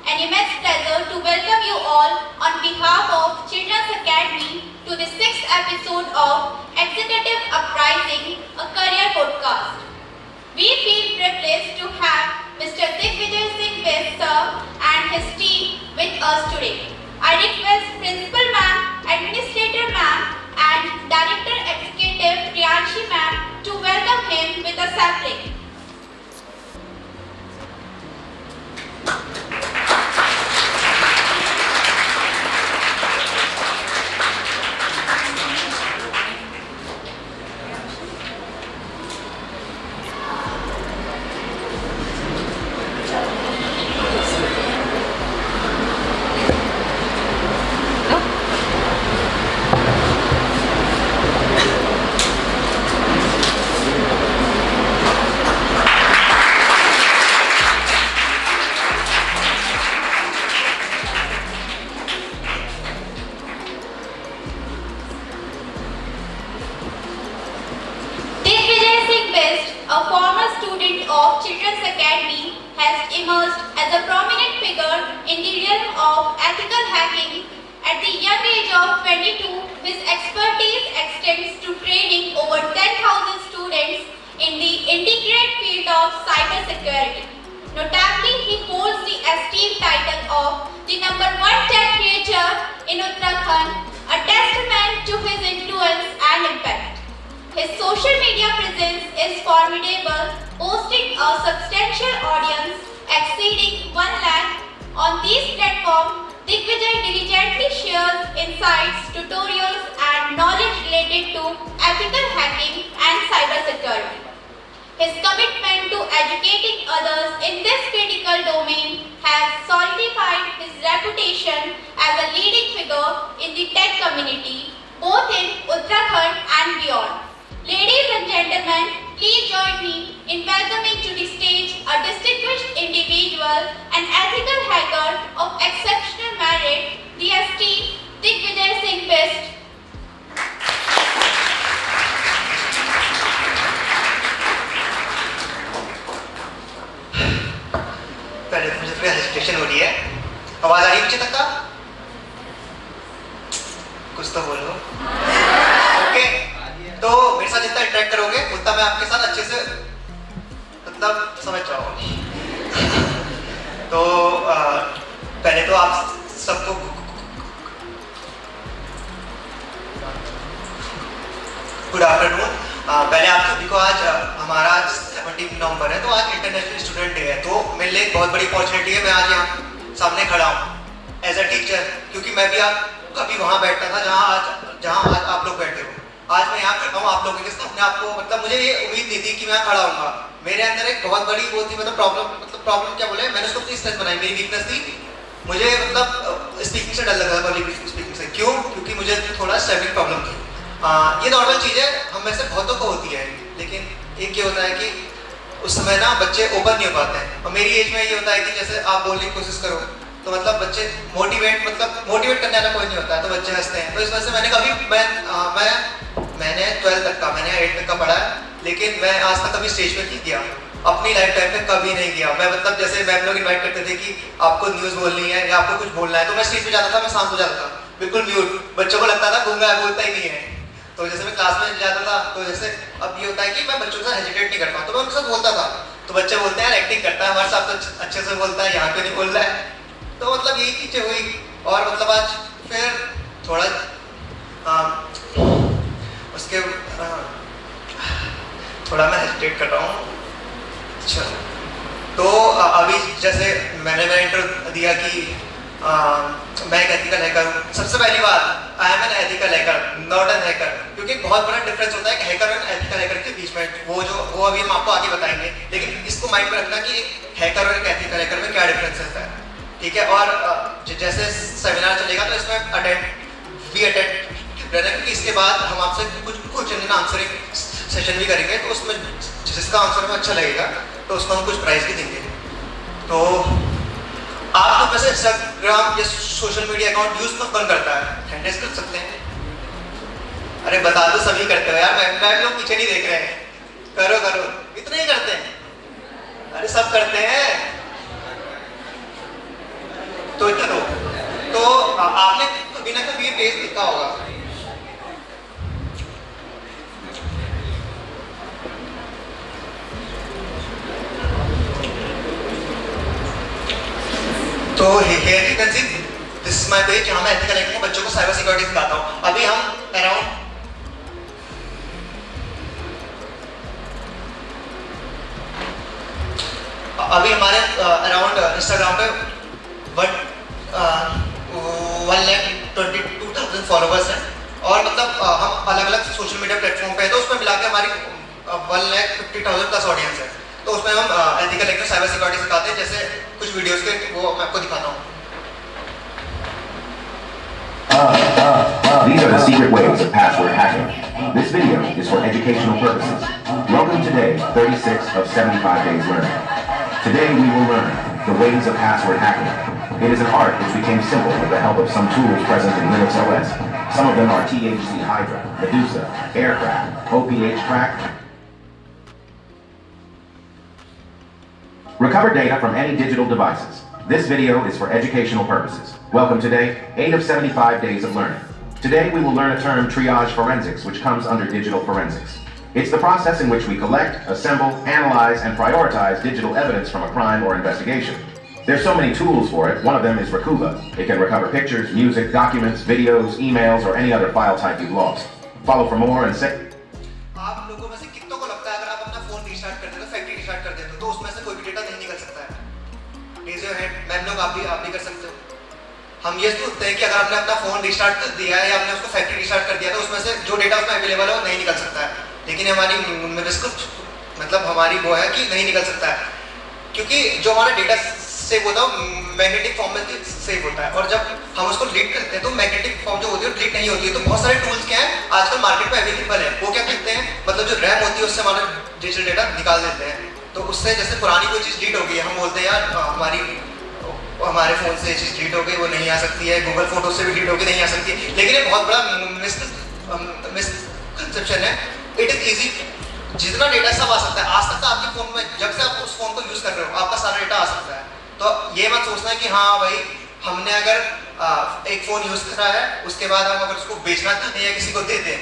an immense pleasure to welcome you all on behalf of Children's Academy to the 6th episode of Executive Uprising, a career podcast. We feel privileged to have Mr. Digvijay Singh Best sir and his team with us today. I request Principal Ma'am, Administrator Ma'am and Director Executive Priyanshi Ma'am to welcome him with a sapling. A former student of Children's Academy, has emerged as a prominent figure in the realm of ethical hacking. At the young age of 22, his expertise extends to training over 10,000 students in the integrated field of cybersecurity. Notably, he holds the esteemed title of the #1 tech creator in Uttarakhand, a testament to his influence and impact. His social media presence is formidable, boasting a substantial audience exceeding 1 lakh. On these platforms, Digvijay diligently shares insights, tutorials, and knowledge related to ethical hacking and cybersecurity. His commitment to educating others in this critical domain has solidified his reputation as a leading figure in the tech community, both in Uttarakhand and beyond. Ladies and gentlemen, please join me in welcoming to the stage a distinguished individual, an ethical hacker of exceptional merit, the esteemed Digvijay Singh Best. पहले तो मुझे थोड़ी hesitation हो रही है। आवाज आ रही है नीचे तक का? कुछ तो बोलो। ओके, तो मेरे साथ जितना इंटरेक्ट करोगे उतना मैं आपके साथ अच्छे से मतलब समझ जाऊंगा। तो पहले तो आप सबको गुड आफ्टरनून। पहले आप सभी को आज हमारा 17 नवंबर है, तो आज इंटरनेशनल स्टूडेंट डे है। तो मेरे लिए बहुत बड़ी अपॉर्चुनिटी है, मैं आज यहाँ सामने खड़ा हूँ एज अ टीचर, क्योंकि मैं भी कभी वहाँ बैठता था जहाँ आज आप लोग बैठे हो। आज मैं यहाँ खड़ा हूँ आप लोगों के सामने। आपको मतलब मुझे ये उम्मीद नहीं थी कि मैं खड़ा होऊंगा। मेरे अंदर एक बहुत बड़ी वो थी, मतलब प्रॉब्लम क्या बोले, मैंने उसको अपनी स्ट्रेंथ बनाई। मेरी वीकनेस थी, मुझे मतलब स्पीकिंग से डर लगा था, पब्लिक स्पीकिंग से। क्यों? क्योंकि मुझे थोड़ा स्टैमिक प्रॉब्लम थी। ये नॉर्मल चीज़ है, हम में से बहुतों को होती है, लेकिन एक ये होता है कि उस समय ना बच्चे ओपन नहीं हो पाते हैं। और मेरी एज में ये होता है कि जैसे आप बोलने की कोशिश करो तो मतलब बच्चे मोटिवेट करने वाला कोई नहीं होता है, तो बच्चे हंसते हैं। तो इस वजह से मैंने कभी मैंने 12 तक का, मैंने 8 तक का पढ़ा है, लेकिन मैं आज तक कभी स्टेज पे नहीं गया, अपनी लाइफ टाइम में कभी नहीं गया। मैं मतलब जैसे मैम लोग इन्वाइट करते थे कि आपको न्यूज़ बोलनी है या आपको कुछ बोलना है, तो मैं स्टेज पे जाता था, मैं शांत हो जाता था, बिल्कुल म्यूट। बच्चों को लगता था गूंगा है, बोलता ही नहीं है। तो जैसे मैं क्लास में जाता था, तो जैसे अब ये होता है कि मैं बच्चों के साथ हेजिटेट नहीं करता हूँ, तो मैं उनके साथ बोलता था। तो बच्चे बोलते हैं यार एक्टिंग करता है, हमारे साथ तो अच्छे से बोलता है, यहाँ पे नहीं बोल रहा है। तो मतलब यही चीज़ें हुई। और मतलब आज फिर थोड़ा उसके थोड़ा मैं हेजिटेट कर रहा हूँ। अच्छा, तो अभी जैसे मैंने इंटरव्यू दिया कि मैं एक एथिकल हैकर हूँ। सबसे पहली बात, I am an ethical hacker, not an hacker, क्योंकि बहुत बड़ा डिफरेंस होता है कि हैकर और एथिकल हैकर के बीच में। वो अभी हम आपको आगे बताएंगे, लेकिन इसको माइंड में रखना कि हैकर और एक एथिकल हैकर में क्या डिफरेंस है, ठीक है। और जैसे सेमिनार चलेगा तो इसमें अटेंड रहना, क्योंकि इसके बाद हम आपसे कुछ क्वेश्चन आंसरिंग सेशन भी करेंगे, तो उसमें जिसका आंसर हमें अच्छा लगेगा तो उसको हम कुछ प्राइज भी देंगे। तो आप तो वैसे इंस्टाग्राम या सोशल मीडिया अकाउंट यूज तो कौन करता है? हैंडल्स कर सकते हैं? अरे बता दो, सभी करते हो यार, मैम लोग पीछे नहीं देख रहे हैं। करो इतने ही करते हैं? अरे सब करते हैं। आपने कभी ना कभी ये पेज देखा होगा। तो here you can see this is my page, यहाँ मैं एथिकल हैकिंग में बच्चों को साइबर सिक्योरिटी सिखाता हूँ। अभी हम अराउंड हमारे अराउंड इंस्टाग्राम पे 1,22,000 फॉलोवर्स हैं और मतलब हम अलग अलग सोशल मीडिया प्लेटफॉर्म पे हैं, तो उसमें मिला के हमारी 1,50,000 प्लस ऑडियंस है। तो उसमें हम एथिकल हैकिंग साइबर सिक्योरिटी सिखाते हैं, जैसे कुछ वीडियोस के वो मैं आपको दिखाता हूँ। These are the secret ways of password hacking. This video is for educational purposes. Welcome to day 36 of 75 days learning. Today we will learn the ways of password hacking. It is an art which became simple with the help of some tools present in Linux OS. Some of them are THC Hydra, Medusa, Aircraft, OPH Crack. Recover data from any digital devices. This video is for educational purposes. Welcome to day 8 of 75 days of learning. Today we will learn a term, triage forensics, which comes under digital forensics. It's the process in which we collect, assemble, analyze, and prioritize digital evidence from a crime or investigation. There's so many tools for it. One of them is Recuva. It can recover pictures, music, documents, videos, emails, or any other file type you've lost. Follow for more and say. आप लोगों में से कितनों को लगता है अगर आप अपना फोन रिस्टार्ट कर देते हो, फैक्ट्री रिस्टार्ट कर देते हो, तो उसमें से कोई भी डेटा नहीं निकल सकता है? Raise your hand. मैम लोग आप भी कर सकते हो। हम ये सोचते हैं कि अगर आपने अपना फोन रिस्टार्ट कर दिया है या आपने उसको फैक्ट्री रिस्टार्ट कर दिया तो उसमें से जो डेटा उसमें अवेलेबल है वो नहीं निकल सकता है, लेकिन हमारी मतलब हमारी वो है कि नहीं निकल सकता है, क्योंकि जो हमारा डेटा सेव होता है मैग्नेटिक फॉर्म में सेव होता है, और जब हम उसको डिलीट करते हैं तो मैग्नेटिक फॉर्म जो होती है डिलीट नहीं होती है। तो बहुत सारे टूल्स क्या हैं आजकल मार्केट में अवेलेबल है, वो क्या करते हैं मतलब जो रैम होती है उससे हमारा डिजिटल डेटा निकाल देते हैं। तो उससे जैसे पुरानी कोई चीज़ डिलीट हो गई है, हम बोलते हैं यार हमारे फ़ोन से ये चीज़ डिलीट हो गई, वो नहीं आ सकती है, गूगल फोटो से भी डिलीट होकर नहीं आ सकती है, लेकिन ये बहुत बड़ा मिसकंसेप्शन है। इट इज़ ईजी, जितना डेटा सब आ सकता है। आज तक आपके फ़ोन में जब से आप उस फ़ोन को यूज़ कर रहे हो आपका सारा डेटा आ सकता है। तो ये मत सोचना है कि हाँ भाई हमने अगर एक फ़ोन यूज़ करा है उसके बाद हम अगर उसको बेचना चाहते हैं या किसी को दे दें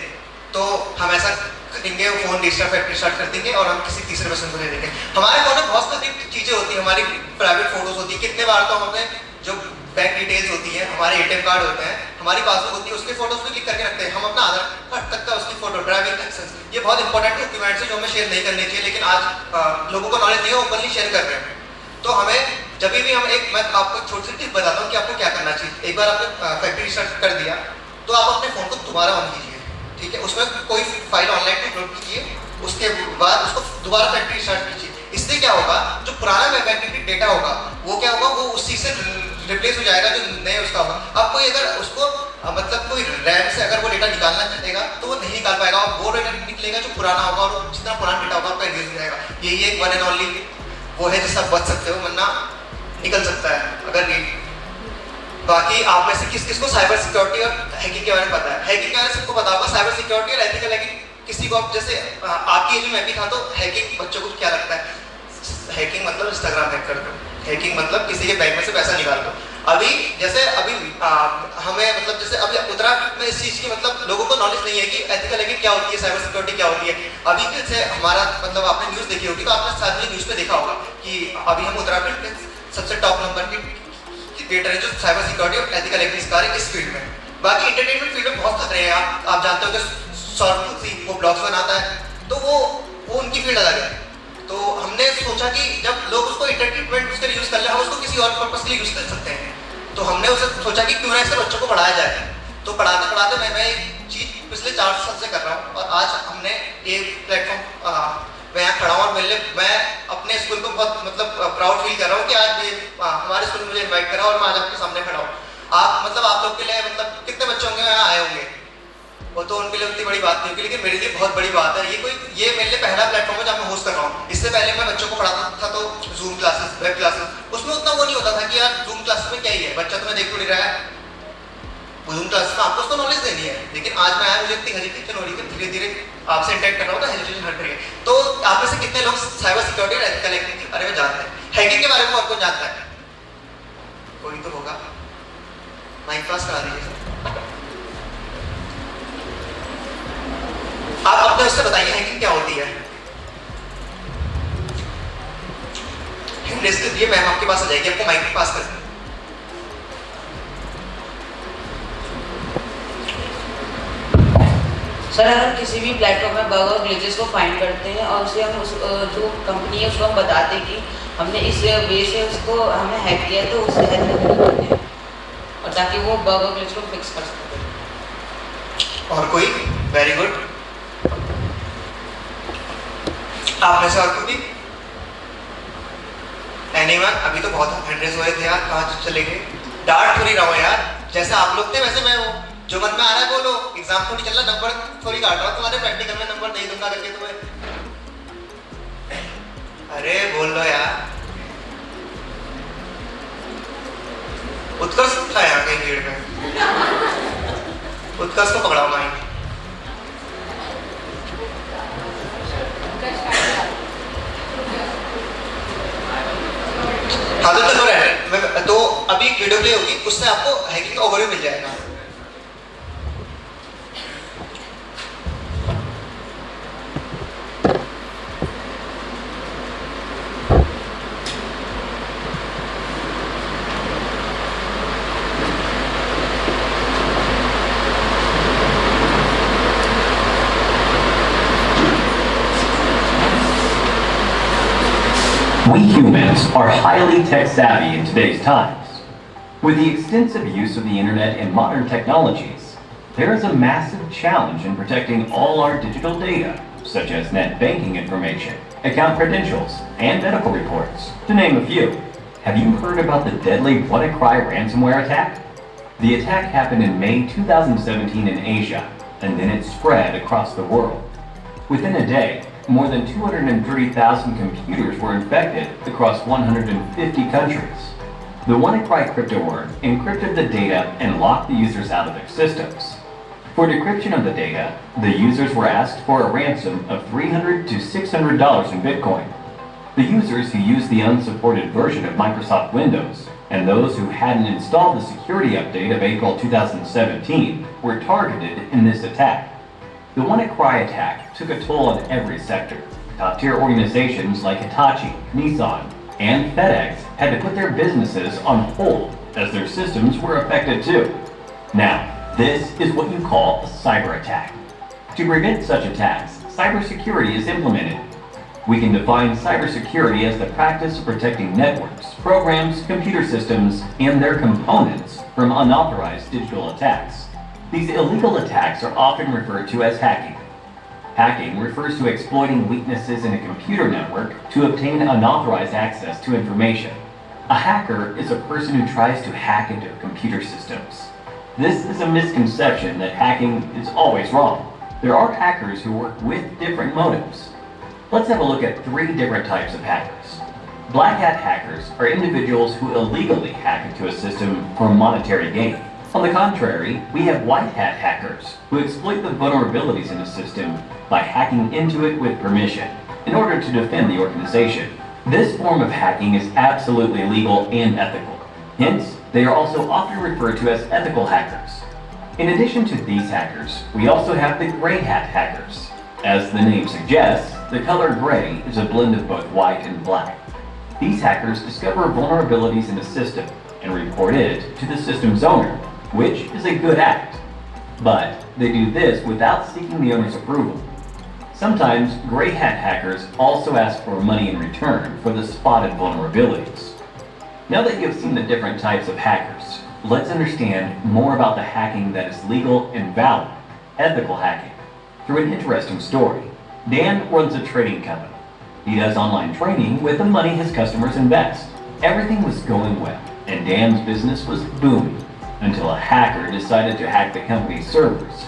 तो हम ऐसा करेंगे, वो फ़ोन रिस्टार्ट कर देंगे और हम किसी तीसरे पर्सन को दे देंगे। हमारे फ़ोन में बहुत सारी चीज़ें होती हैं, हमारी प्राइवेट फ़ोटोज़ होती है। कितने बार तो हम अपने जो बैंक डिटेल्स होती है, हमारे ATM कार्ड होते हैं, हमारी पासबुक होती है, उसके फोटोज़ भी क्लिक करके रखते हैं। हम अपना आधार कार्ड तक का उसकी फ़ोटो, ड्राइविंग लाइसेंस, ये बहुत इंपॉर्टेंट डॉक्यूमेंट्स है जो हमें शेयर नहीं करनी चाहिए, लेकिन आज लोगों को नॉलेज नहीं है, ओपनली शेयर कर रहे हैं। तो हमें जब भी मैं आपको एक छोटी सी टिप बताता हूँ कि आपको क्या करना चाहिए। एक बार आपने फैक्ट्री रिस्टार्ट कर दिया तो आप अपने फ़ोन को दोबारा ऑन कीजिए, ठीक है? उसमें कोई फाइल ऑनलाइन अपलोड कीजिए, उसके बाद उसको दोबारा फैक्ट्री रिस्टार्ट कीजिए। इससे क्या होगा, जो पुराना मैग्नेटिक डेटा होगा वो क्या होगा, वो उसी से रिप्लेस हो जाएगा जो नया उसका होगा। अब कोई अगर उसको मतलब कोई रैम से अगर वो डेटा निकालना चाहेगा तो वो नहीं निकाल पाएगा, और वो डेटा निकलेगा जो पुराना होगा, और जितना पुराना डेटा होगा आपका इरेज हो जाएगा। यही एक वन एंड ओनली वो है जिससे आप बच सकते हो, वरना निकल सकता है अगर ये। बाकी आप में से किस किस को साइबर सिक्योरिटी और हैकिंग के बारे में पता है? हैकिंग के बारे में सबको पता होगा। साइबर सिक्योरिटी और एथिकल हैकिंग किसी को, आप जैसे आपकी एज में मैं भी था, तो हैकिंग बच्चों को क्या लगता है? हैकिंग मतलब इंस्टाग्राम हैक कर दो, हैकिंग मतलब किसी के बैंक में से पैसा निकाल दो। अभी हमें मतलब जैसे अभी उत्तराखंड में इस चीज़ की मतलब लोगों को नॉलेज नहीं है कि एथिकल हैकिंग क्या होती है, साइबर सिक्योरिटी क्या होती है। अभी जैसे हमारा मतलब आपने न्यूज़ देखी होगी, तो आपने साथ में न्यूज़ में देखा होगा कि अभी हम उत्तराखंड के सबसे टॉप नंबर की क्रिएटर है जो साइबर सिक्योरिटी और एथिकल हैकिंग सिखा रहे हैं इस फील्ड में। बाकी एंटरटेनमेंट फील्ड में बहुत खतरे हैं। आप जानते हो कि सौरभ वो ब्लॉग्स बनाता है, तो वो उनकी फील्ड अलग है। तो हमने सोचा कि जब लोग उसको एंटरटेनमेंट उसके लिए यूज़ कर ले, हम उसको किसी और पर्पस के लिए यूज़ कर सकते हैं। तो हमने उसे सोचा कि क्यों ना इससे बच्चों को पढ़ाया जाए। तो पढ़ाते पढ़ाते मैं एक चीज़ पिछले 4 साल से कर रहा हूँ, और आज हमने एक प्लेटफॉर्म मैं यहाँ खड़ा हूँ, और मैं अपने स्कूल को बहुत मतलब प्राउड फील कर रहा हूँ कि आज हमारे स्कूल ने मुझे इन्वाइट करा और मैं आज आपके सामने खड़ा हूँ। आप लोग के लिए मतलब कितने बच्चे होंगे यहाँ आए होंगे, वो तो उनके लिए उतनी बड़ी बात नहीं होगी, लेकिन मेरे लिए बहुत बड़ी बात है। ये मेरे लिए पहला प्लेटफॉर्म है जहाँ मैं होस्ट कर रहा हूँ। इससे पहले मैं बच्चों को पढ़ाता था तो जूम क्लासेस, वेब क्लासेस, उसमें उतना वो नहीं होता था कि यार जूम क्लासेस में क्या ही है, बच्चा तुम्हें देख नहीं रहा है, जूम क्लासेस में आपको उसको नॉलेज देनी है। लेकिन आज मैं आया, मुझे इतनी हेजिटेशन हो रही है, धीरे धीरे आपसे इंटरेक्ट कर रहा हूँ तो हेजिटेशन हट रही है। तो आप में से कितने लोग साइबर सिक्योरिटी और एथिकल हैकिंग के बारे में जानते हैं? हैकिंग के बारे में और कौन जानता है? कोई तो होगा। माइक पास करा दीजिए सर। आप अपने उससे बताइए हैकिंग क्या होती है। लिस्ट दिए मैम आपके पास आ जाएगी, आपको माइक पास कर। सर अगर किसी भी प्लेटफॉर्म में बग और ग्लिचेस को फाइंड करते हैं और उसे हम जो कंपनी है उसको हम बताते हैं कि हमने इस वे से उसको हमने हैक किया है, तो उसे हेल्प करते हैं और ताकि वो बग और ग्लिच को फिक्स कर सके। और कोई? Very good. आप में से और कोई? एनीवन? अभी तो बहुत हैंड रेज हुए थे यार, कहाँ चले गए? डांट थोड़ी रहो यार, जैसे आप लोग थे वैसे मैं हूँ, जो मन में आ रहा है बोलो। एग्जाम थोड़ी चल रहा, नंबर थोड़ी काट रहा हूँ तुम्हारे, प्रैक्टिकल में नंबर नहीं दूंगा करके तुम्हें। अरे बोल लो यार। उत्कर्ष था यहाँ कहीं भीड़ में, उत्कर्ष को पकड़ाओ माइक। हाँ तो अभी वीडियो प्ले होगी, उससे आपको हैकिंग का ओवरव्यू मिल जाएगा। We humans are highly tech-savvy in today's times. With the extensive use of the internet and modern technologies, there is a massive challenge in protecting all our digital data, such as net banking information, account credentials, and medical reports, to name a few. Have you heard about the deadly WannaCry ransomware attack? The attack happened in May 2017 in Asia, and then it spread across the world. Within a day, more than 230,000 computers were infected across 150 countries. The WannaCry cryptoworm encrypted the data and locked the users out of their systems. For decryption of the data, the users were asked for a ransom of $300 to $600 in Bitcoin. The users who used the unsupported version of Microsoft Windows and those who hadn't installed the security update of April 2017 were targeted in this attack. The WannaCry attack took a toll on every sector. Top-tier organizations like Hitachi, Nissan, and FedEx had to put their businesses on hold as their systems were affected too. Now, this is what you call a cyber attack. To prevent such attacks, cybersecurity is implemented. We can define cybersecurity as the practice of protecting networks, programs, computer systems, and their components from unauthorized digital attacks. These illegal attacks are often referred to as hacking. Hacking refers to exploiting weaknesses in a computer network to obtain unauthorized access to information. A hacker is a person who tries to hack into computer systems. This is a misconception that hacking is always wrong. There are hackers who work with different motives. Let's have a look at 3 different types of hackers. Black hat hackers are individuals who illegally hack into a system for monetary gain. On the contrary, we have white hat hackers who exploit the vulnerabilities in a system by hacking into it with permission in order to defend the organization. This form of hacking is absolutely legal and ethical. Hence, they are also often referred to as ethical hackers. In addition to these hackers, we also have the gray hat hackers. As the name suggests, the color gray is a blend of both white and black. These hackers discover vulnerabilities in a system and report it to the system's owner, which is a good act. But they do this without seeking the owner's approval. Sometimes gray hat hackers also ask for money in return for the spotted vulnerabilities. Now that you have seen the different types of hackers, let's understand more about the hacking that is legal and valid, ethical hacking, through an interesting story. Dan runs a trading company. He does online trading with the money his customers invest. Everything was going well, and Dan's business was booming, until a hacker decided to hack the company's servers.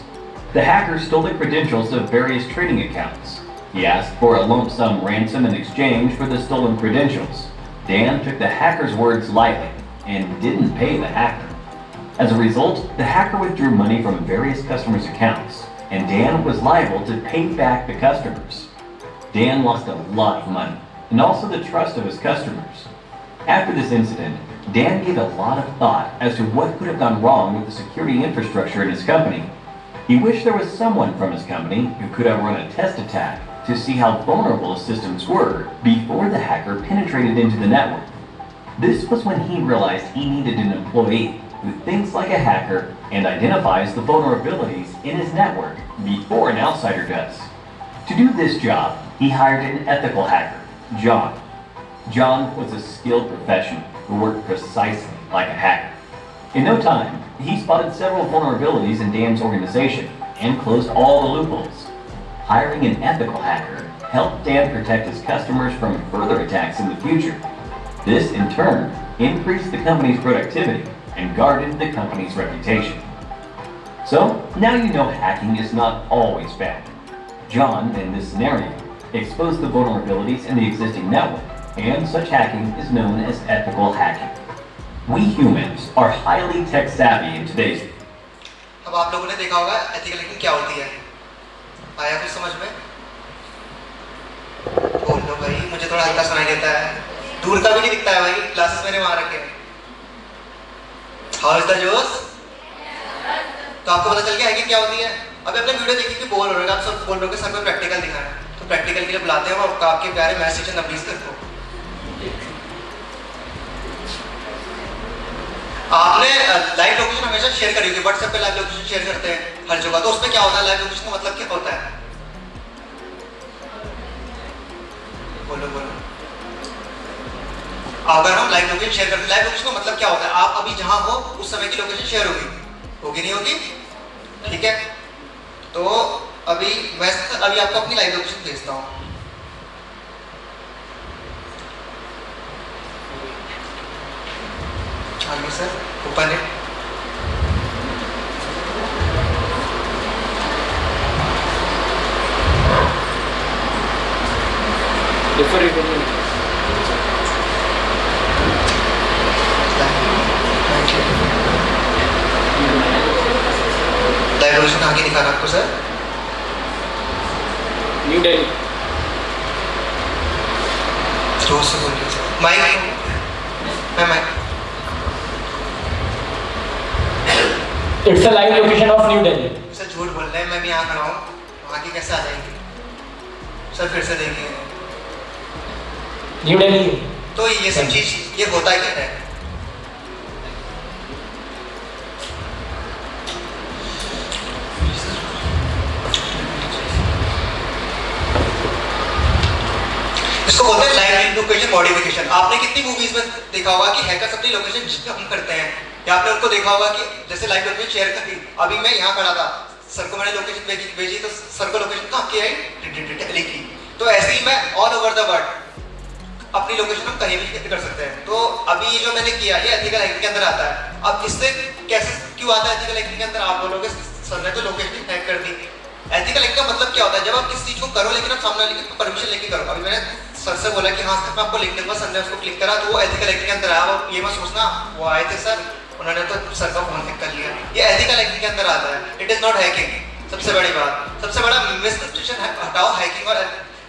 The hacker stole the credentials of various trading accounts. He asked for a lump sum ransom in exchange for the stolen credentials. Dan took the hacker's words lightly and didn't pay the hacker. As a result, the hacker withdrew money from various customers' accounts, and Dan was liable to pay back the customers. Dan lost a lot of money, and also the trust of his customers. After this incident, Dan gave a lot of thought as to what could have gone wrong with the security infrastructure in his company. He wished there was someone from his company who could have run a test attack to see how vulnerable his systems were before the hacker penetrated into the network. This was when he realized he needed an employee who thinks like a hacker and identifies the vulnerabilities in his network before an outsider does. To do this job, he hired an ethical hacker, John. John was a skilled professional who worked precisely like a hacker. In no time, he spotted several vulnerabilities in Dan's organization and closed all the loopholes. Hiring an ethical hacker helped Dan protect his customers from further attacks in the future. This, in turn, increased the company's productivity and guarded the company's reputation. So, now you know hacking is not always bad. John, in this scenario, exposed the vulnerabilities in the existing network, and such hacking is known as ethical hacking. We humans are highly tech savvy in today's. अब आप लोगों ने देखा होगा ethical hacking क्या होती है, आया कुछ समझ में? बोल दो भाई, मुझे थोड़ा हल्का सुनाई देता है, दूर का भी नहीं दिखता है भाई, ग्लासेस मैंने वहां रखे हैं। हाउ इज द जोश? तो आपको पता चल गया हैकिंग क्या होती है? अभी अपने वीडियो देखिए कि बोर हो रहे हो, आप सब बोल रहे हो कि सर को प्रैक्टिकल दिखाएं, तो प्रैक्टिकल के लिए बुलाते हैं वो आपके प्यारे मैथ सेक्शन नबीस सर को। आपने लाइव लोकेशन हमेशा शेयर करी होगी, व्हाट्सएप पे लाइव लोकेशन शेयर करते हैं हर जगह, तो उसमें क्या होता है? लाइव लोकेशन का मतलब क्या होता है? बोलो बोलो। अगर हम लाइव लोकेशन शेयर करते हैं, लाइव लोकेशन का मतलब क्या होता है? आप अभी जहां हो उस समय की लोकेशन शेयर होगी नहीं होगी? ठीक है, तो अभी मैं आपको अपनी लाइव लोकेशन भेजता हूँ। आगे सर, ऊपर है। डायवर्जन आगे दिखाना आपको सर। न्यू दिल्ली। जोर से बोलिए sir. Mic mic. It's a live location of New Delhi. Sir झूठ बोल रहे हैं, मैं भी यहाँ खड़ा हूँ, वहाँ की कैसे आ जाएंगी? सर फिर से देखिए, न्यू दिल्ली। तो ये सब चीज ये होता क्या है? इसको बोलते हैं लाइव लोकेशन मॉडिफिकेशन। आपने कितनी मूवीज में देखा होगा कि हैकर्स अपनी लोकेशन हम करते हैं, या आपने उनको देखा होगा कि जैसे लाइव लोकेशन शेयर कर दी, अभी मैं यहाँ खड़ा था, सर को मैंने लोकेशन भेजी तो सर को लोकेशन कहाँ की आई? दिल्ली की। तो ऐसे ही मैं ऑल ओवर द वर्ल्ड अपनी लोकेशन हम कहीं भी कर सकते हैं। तो अभी ये जो मैंने किया ये एथिकल हैकिंग के अंदर आता है। अब इससे कैसे क्यों आता है एथिकल हैकिंग के अंदर? आप बोलोगे सर ने तो लोकेशन हैक कर दी। एथिकल हैकिंग का मतलब क्या होता है? जब आप किसी चीज को करो लेकिन आप सामने वाले की परमिशन लेके करो। अभी मैंने सर से बोला कि हाँ सर मैं आपको लिंक दूंगा, सर ने उसको क्लिक करा तो वो एथिकल हैकिंग के अंदर आया। वो ये मत सोचना वो आए थे सर, उन्होंने तो सर का फोन हैक कर लिया, ये एथिकल हैकिंग के अंदर आता है। It is not hacking. सबसे बड़ी बात, सबसे बड़ा मिसकंसेप्शन हटाओ हैकिंग और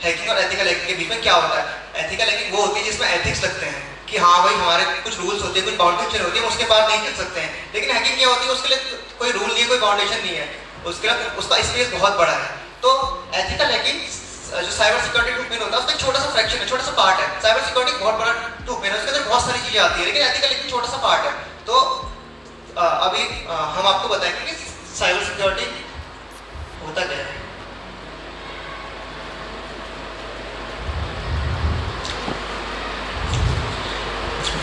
एथिकल हैकिंग के बीच में क्या होता है? एथिकल हैकिंग वो होती है जिसमें एथिक्स लगते हैं कि हाँ भाई हमारे कुछ रूल्स होते हैं, कुछ बाउंड्री होती है, हम उसके पार नहीं चल सकते हैं। लेकिन हैकिंग क्या होती है? उसके लिए कोई रूल नहीं है, कोई बाउंडेशन नहीं है, उसके लिए उसका स्पेस बहुत बड़ा है। तो एथिकल हैकिंग जो साइबर सिक्योरिटी डोमेन होता है उसका एक छोटा सा फ्रैक्शन है, छोटा सा पार्ट है। साइबर सिक्योरिटी बहुत बड़ा डोमेन है, उसके अंदर बहुत सारी चीजें आती है, लेकिन एथिकल हैकिंग छोटा सा पार्ट है। तो अभी हम आपको बताएंगे कि साइबर सिक्योरिटी होता क्या है।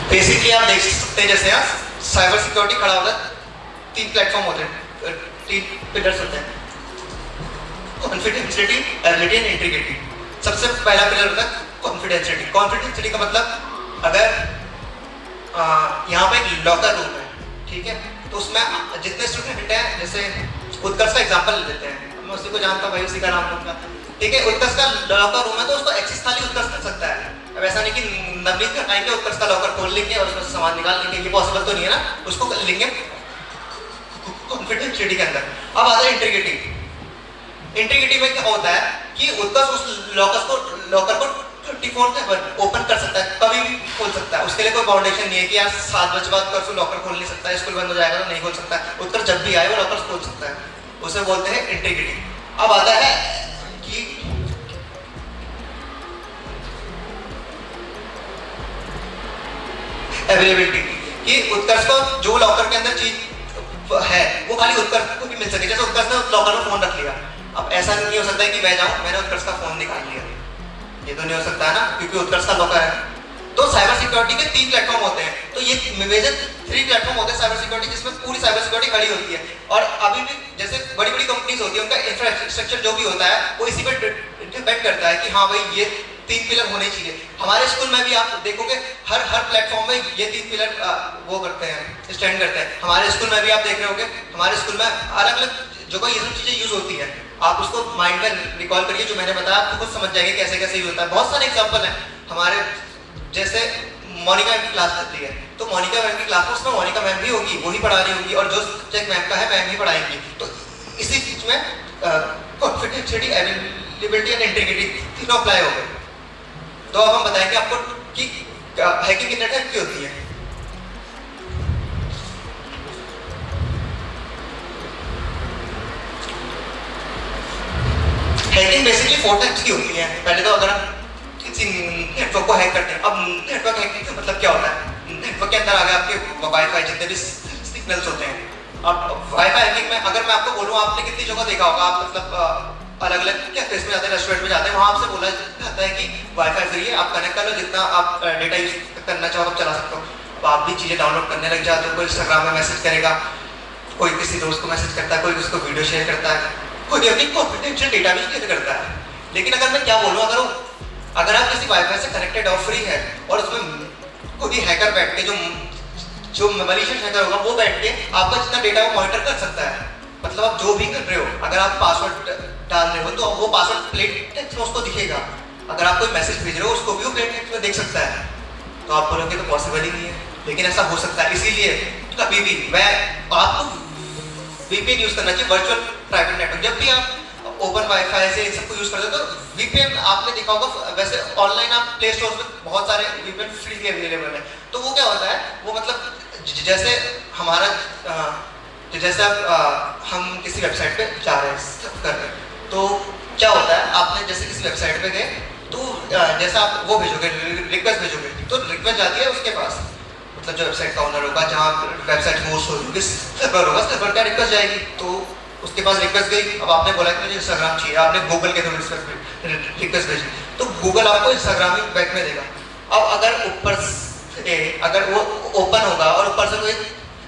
बेसिकली आप देख सकते हैं जैसे यहाँ साइबर सिक्योरिटी खड़ा होता है, 3 प्लेटफॉर्म होते हैं, 3 पिलर्स होते हैं, कॉन्फिडेंशियलिटी, एबिलिटी एंड इंटीग्रिटी। सबसे पहला पिलर होता है कॉन्फिडेंशियलिटी। कॉन्फिडेंशियलिटी का मतलब अगर यहाँ पे एक लॉकर रूम है, ठीक है, तो उसमें जितने स्टूडेंट हैं, जैसे उत्कर्ष का एग्जांपल ले लेते हैं, मैं उसी को जानता हूँ भाई, उसी का नाम लूंगा, ठीक है। उत्कर्ष का लॉकर रूम है तो उसको एक्सेस खाली उत्कर्ष कर सकता है। अब ऐसा नहीं कि नवनीत का आएंगे उत्कर्ष का लॉकर खोल लेंगे और उसमें सामान निकाल लेंगे, ये पॉसिबल तो नहीं है ना, उसको लेंगे कॉन्फिडेंशियलिटी के अंदर। अब आता है इंटीग्रिटी। इंटीग्रिटी में क्या होता है कि उत्कर्ष उस लॉकर को डिफॉल्ट है, ओपन कर सकता है, कभी भी खोल सकता है। उसके लिए कोई बाउंडेशन नहीं है कि यार 7 बजे बाद कर लॉकर खोल नहीं सकता है, स्कूल बंद हो जाएगा तो नहीं खोल सकता है। उत्कर्ष जब भी आए वो लॉकर खोल सकता है, उसे बोलते हैं इंटीग्रिटी। अब आता है कि अवेलेबिलिटी, कि उत्कर्ष को जो लॉकर के अंदर चीज है वो खाली उत्कर्ष को भी मिल सके। जैसे उत्कर्ष ने लॉकर में फोन रख लिया, अब ऐसा नहीं हो सकता है कि मैं जाऊं मैंने उत्कर्ष का फोन निकाल लिया, ये तो नहीं हो सकता है ना, क्योंकि उत्कर्ष का लॉकर है। तो साइबर सिक्योरिटी के 3 प्लेटफॉर्म होते हैं, तो ये मेजर 3 प्लेटफॉर्म होते हैं साइबर सिक्योरिटी, जिसमें पूरी साइबर सिक्योरिटी खड़ी होती है। और अभी भी जैसे बड़ी बड़ी कंपनीज होती है, उनका इंफ्रास्ट्रक्चर जो भी होता है वो इसी पर डिपेंड करता है कि हाँ भाई ये 3 पिलर होने चाहिए। हमारे स्कूल में भी आप देखोगे हर प्लेटफॉर्म में ये 3 पिलर वो करते हैं, स्टैंड करते हैं। हमारे स्कूल में भी आप देख रहे होगे, हमारे स्कूल में अलग अलग जगह ये सब चीजें यूज होती है। आप उसको माइंड में रिकॉल करिए, जो मैंने बताया आपको खुद समझ जाएंगे कैसे कैसे यूज होता है। बहुत सारे एग्जांपल हैं हमारे, जैसे मोनिका मैम की क्लास चलती है, तो मोनिका मैम की क्लास में उसमें मोनिका मैम भी होगी, वही पढ़ा रही होगी, और जो सब्जेक्ट मैम का है मैम भी पढ़ाएंगी। तो इसी चीज में कॉन्फिडेंशियलिटी, अवेलेबिलिटी एंड इंटीग्रिटी तीनों अप्लाई हो गए। तो अब हम बताएंगे आपको कि हैकिंग इंटरनेट क्यों होती है। हैकिंग बेसिकली 4 टाइप्स की होती है। पहले तो अगर हम किसी नेटवर्क को हैक करते हैं, अब नेटवर्क हैकिंग का मतलब क्या होता है, नेटवर्क के अंदर आगे आपके वाईफाई जितने भी सिग्नल्स होते हैं। अब वाईफाई हैकिंग में अगर मैं आपको बोलूँ, आपने कितनी जगह देखा होगा, आप मतलब अलग अलग क्या प्लेस में जाते हैं, रेस्टोरेंट में जाते हैं, वहाँ आपसे बोला जाता है कि वाईफाई फ्री है, आप कनेक्ट कर लो, जितना आप डेटा यूज करना चाहो आप चला सकते हो। अब आप भी चीज़ें डाउनलोड करने लग जाते हो, कोई इंस्टाग्राम में मैसेज करेगा, कोई किसी दोस्त को मैसेज करता है, कोई उसको वीडियो शेयर करता है, कोई अपनी कॉन्फिडेंशियल डेटा भी शेयर करता है। लेकिन अगर मैं क्या बोलूँ, अगर आप किसी वाईफाई से कनेक्टेड और फ्री है, और उसमें कोई हैकर बैठ के जो मैलिशियस हैकर होगा वो बैठ के आपका जितना डेटा वो मॉनिटर कर सकता है। मतलब आप जो भी कर रहे हो, अगर आप पासवर्ड डाल रहे हो तो वो पासवर्ड प्लेन टेक्स्ट में उसको दिखेगा, अगर आप कोई मैसेज भेज रहे हो उसको भी वो प्लेन टेक्स्ट में देख सकता है। तो आप बोलोगे तो पॉसिबल ही नहीं है, लेकिन ऐसा हो सकता है। इसीलिए कभी भी आपको VPN यूज करना चाहिए, वर्चुअल प्राइवेट नेटवर्क। जब भी आप ओपन वाईफाई से इन सबको यूज करते हो तो VPN आपने देखा होगा, वैसे ऑनलाइन आप प्ले स्टोर में बहुत सारे VPN फ्री अवेलेबल है। तो वो क्या होता है, वो मतलब जैसे हमारा जैसे हम किसी वेबसाइट पे जा रहे हैं कर रहे हैं, तो क्या होता है, आपने जैसे किसी वेबसाइट पे गए तो जैसा आप वो भेजोगे, रिक्वेस्ट भेजोगे, तो रिक्वेस्ट जाती है उसके पास, मतलब जो वेबसाइट का ओनर होगा, जहाँ वेबसाइट होस्ट होगी, सर्वर होगा, सर्वर का रिक्वेस्ट जाएगी। तो उसके पास रिक्वेस्ट गई, अब आपने बोला कि मुझे इंस्टाग्राम चाहिए, आपने गूगल के थ्रू रिक्वेस्ट भेजी, तो गूगल आपको इंस्टाग्राम ही बैक में देगा। अब अगर ऊपर से अगर वो ओपन होगा और ऊपर से कोई